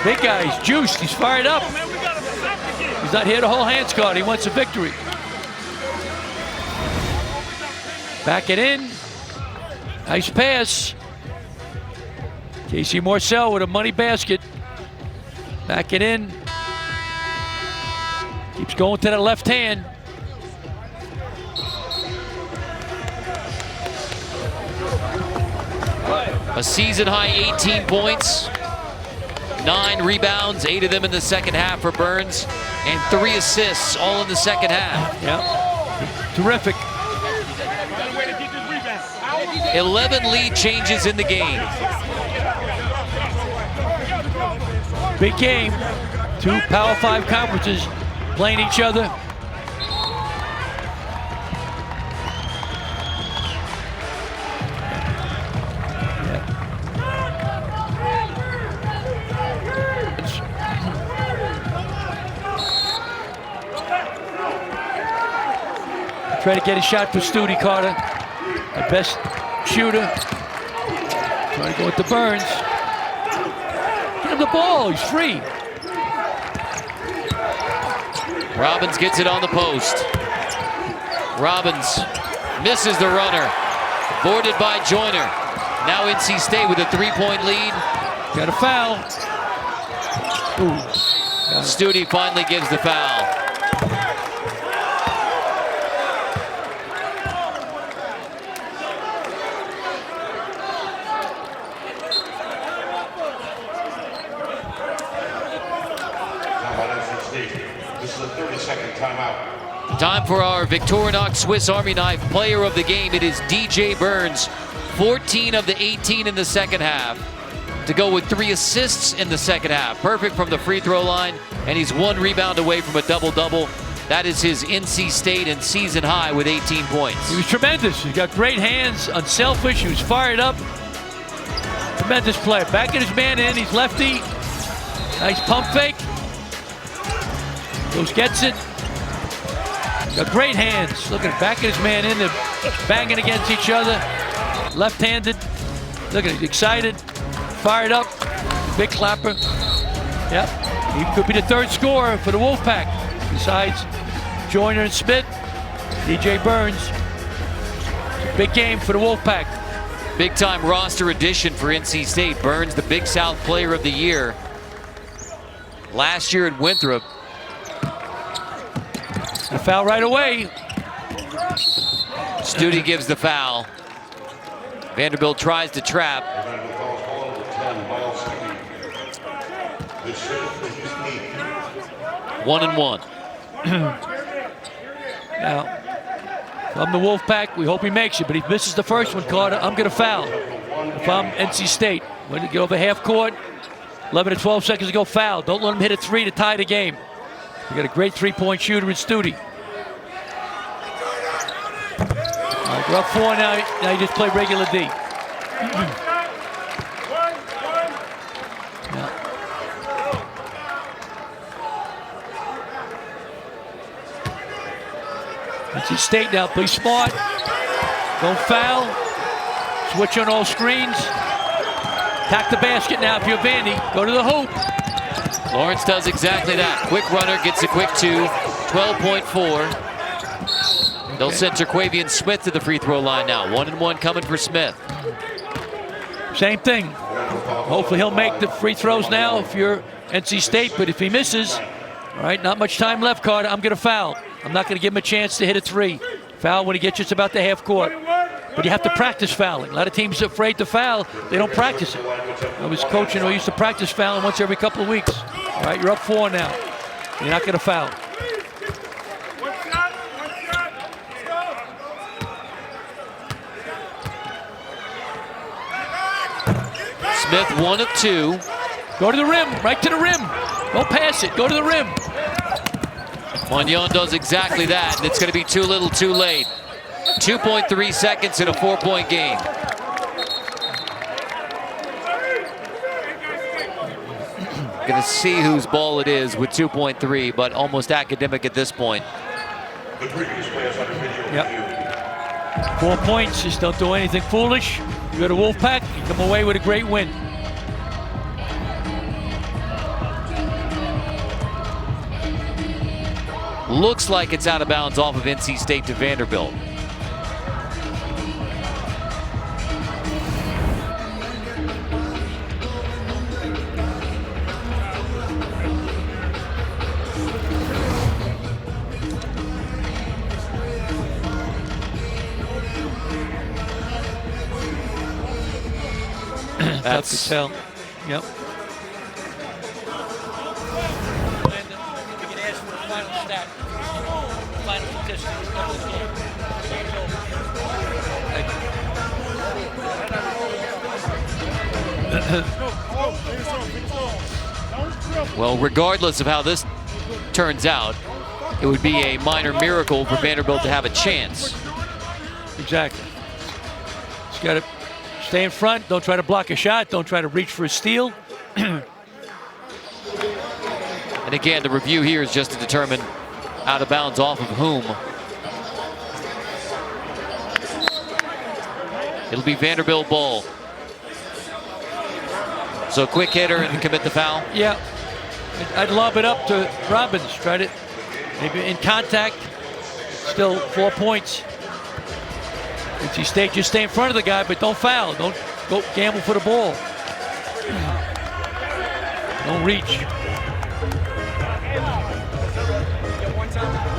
Big guy, he's juiced, he's fired up. He's not here to hold hands, Carter. He wants a victory. Back it in. Nice pass. Casey Morcell with a money basket. Back it in. Keeps going to the left hand. A season high 18 points, 9 rebounds, 8 of them in the second half for Burns, and 3 assists all in the second half. Yeah, terrific. 11 lead changes in the game. Big game. 2 Power 5 conferences playing each other. Try to get a shot for Studi Carter, the best shooter. Trying to go with the Burns. Get him the ball, he's free. Robbins gets it on the post. Robbins misses the runner. Boarded by Joyner. Now NC State with a 3-point lead. Got a foul. Ooh. Studi finally gives the foul. This is a 30-second timeout. Time for our Victorinox Swiss Army Knife player of the game. It is DJ Burns, 14 of the 18 in the second half, to go with 3 assists in the second half. Perfect from the free throw line, and he's 1 rebound away from a double-double. That is his NC State and season high with 18 points. He was tremendous. He's got great hands, unselfish. He was fired up. Tremendous player. Back at his man in. He's lefty. Nice pump fake. Goes, gets it. Got great hands. Look at it. Back at his man in. They're banging against each other. Left-handed. Look at it. Excited. Fired up. Big clapper. Yep. He could be the 3rd scorer for the Wolfpack. Besides Joyner and Smith, DJ Burns. It's a big game for the Wolfpack. Big-time roster addition for NC State. Burns, the Big South Player of the Year last year at Winthrop. A foul right away. Studi gives the foul. Vanderbilt tries to trap. 1-1. Now, from the Wolfpack, we hope he makes it, but he misses the first one, Carter. I'm going to foul. If I'm NC State, when you get over half court, 11 to 12 seconds to go, foul. Don't let him hit a 3 to tie the game. We got a great 3-point shooter in Studi. All right, we're up 4 now. Now you just play regular D. NC State now, play smart. Don't foul. Switch on all screens. Attack the basket now if you're Vandy. Go to the hoop. Lawrence does exactly that. Quick runner, gets a quick 2. 12.4. They'll send Terquavian Smith to the free throw line now. 1-1 coming for Smith. Same thing. Hopefully he'll make the free throws now if you're NC State, but if he misses, all right, not much time left, Carter. I'm going to foul. I'm not going to give him a chance to hit a 3. Foul when he gets just about the half court. But you have to practice fouling. A lot of teams are afraid to foul. They don't practice it. I was coaching who used to practice fouling once every couple of weeks. All right, you're up 4 now. You're not going to foul. Smith 1 of 2. Go to the rim, right to the rim. Don't pass it, go to the rim. Magnon does exactly that, and it's going to be too little too late. 2.3 seconds in a 4-point game. Going to see whose ball it is with 2.3, but almost academic at this point. Yep. 4 points, just don't do anything foolish. You go to Wolfpack, you come away with a great win. Looks like it's out of bounds off of NC State to Vanderbilt. Tough to tell. Yep. Well, regardless of how this turns out, it would be a minor miracle for Vanderbilt to have a chance. Exactly. Just got to stay in front. Don't try to block a shot. Don't try to reach for a steal. And again, the review here is just to determine out of bounds off of whom. It'll be Vanderbilt ball. So quick hitter and commit the foul. Yeah, I'd lob it up to Robbins. Try to maybe in contact. Still 4 points. NC State, just stay in front of the guy, but don't foul. Don't go gamble for the ball. Don't reach.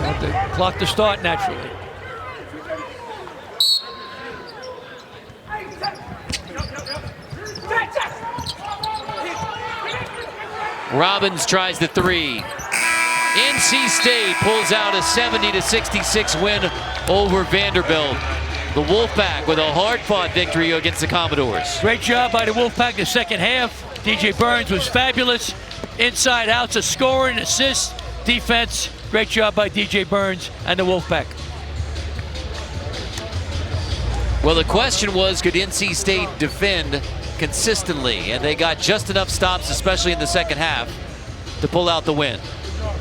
Want the clock to start naturally. Robbins tries the three. NC State pulls out a 70-66 win over Vanderbilt. The Wolfpack with a hard-fought victory against the Commodores. Great job by the Wolfpack in the second half. DJ Burns was fabulous. Inside outs, a scoring, assist, defense. Great job by DJ Burns and the Wolfpack. Well, the question was, could NC State defend consistently? And they got just enough stops, especially in the second half, to pull out the win.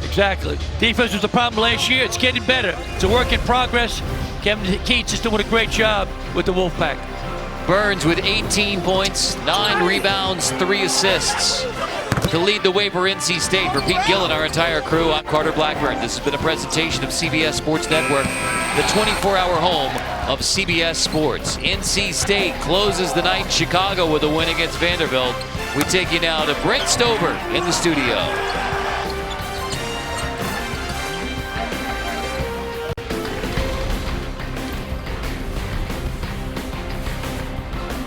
Exactly. Defense was the problem last year. It's getting better. It's a work in progress. Kevin Keats is doing a great job with the Wolfpack. Burns with 18 points, 9 rebounds, 3 assists to lead the way for NC State. For Pete Gill and our entire crew, I'm Carter Blackburn. This has been a presentation of CBS Sports Network, the 24-hour home of CBS Sports. NC State closes the night in Chicago with a win against Vanderbilt. We take you now to Brent Stover in the studio.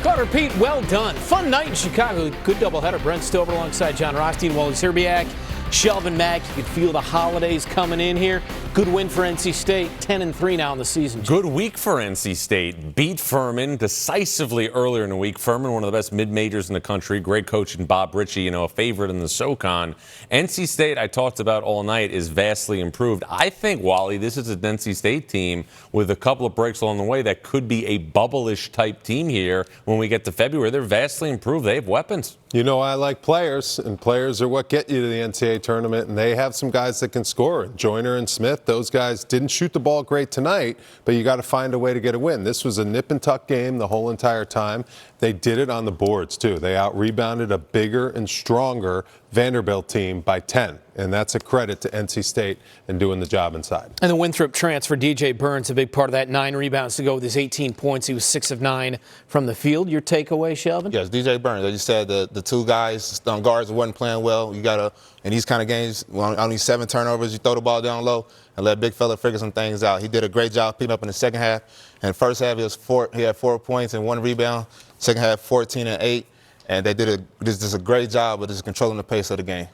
Carter, Pete, well done. Fun night in Chicago. Good doubleheader. Brent Stover alongside John Rothstein, Wally Zerbiak, Shelvin Mack. You can feel the holidays coming in here. Good win for NC State. 10-3 now in the season. Good week for NC State. Beat Furman decisively earlier in the week. Furman, one of the best mid-majors in the country. Great coach in Bob Ritchie, a favorite in the SoCon. NC State, I talked about all night, is vastly improved. I think, Wally, this is an NC State team with a couple of breaks along the way that could be a bubble-ish type team here when we get to February. They're vastly improved. They have weapons. I like players, and players are what get you to the NCAA tournament, and they have some guys that can score. Joyner and Smith, those guys didn't shoot the ball great tonight, but you got to find a way to get a win. This was a nip-and-tuck game the whole entire time. They did it on the boards, too. They out-rebounded a bigger and stronger Vanderbilt team by 10, and that's a credit to NC State in doing the job inside. And the Winthrop transfer, DJ Burns, a big part of that. 9 rebounds to go with his 18 points. He was 6 of 9 from the field. Your takeaway, Shelvin? Yes, DJ Burns. As you said, the two guys, guards wasn't playing well. You got to, in these kind of games, only 7 turnovers, you throw the ball down low and let big fella figure some things out. He did a great job picking up in the second half. And first half, he had 4 points and 1 rebound. Second half, 14 and 8. And they did just a great job of just controlling the pace of the game.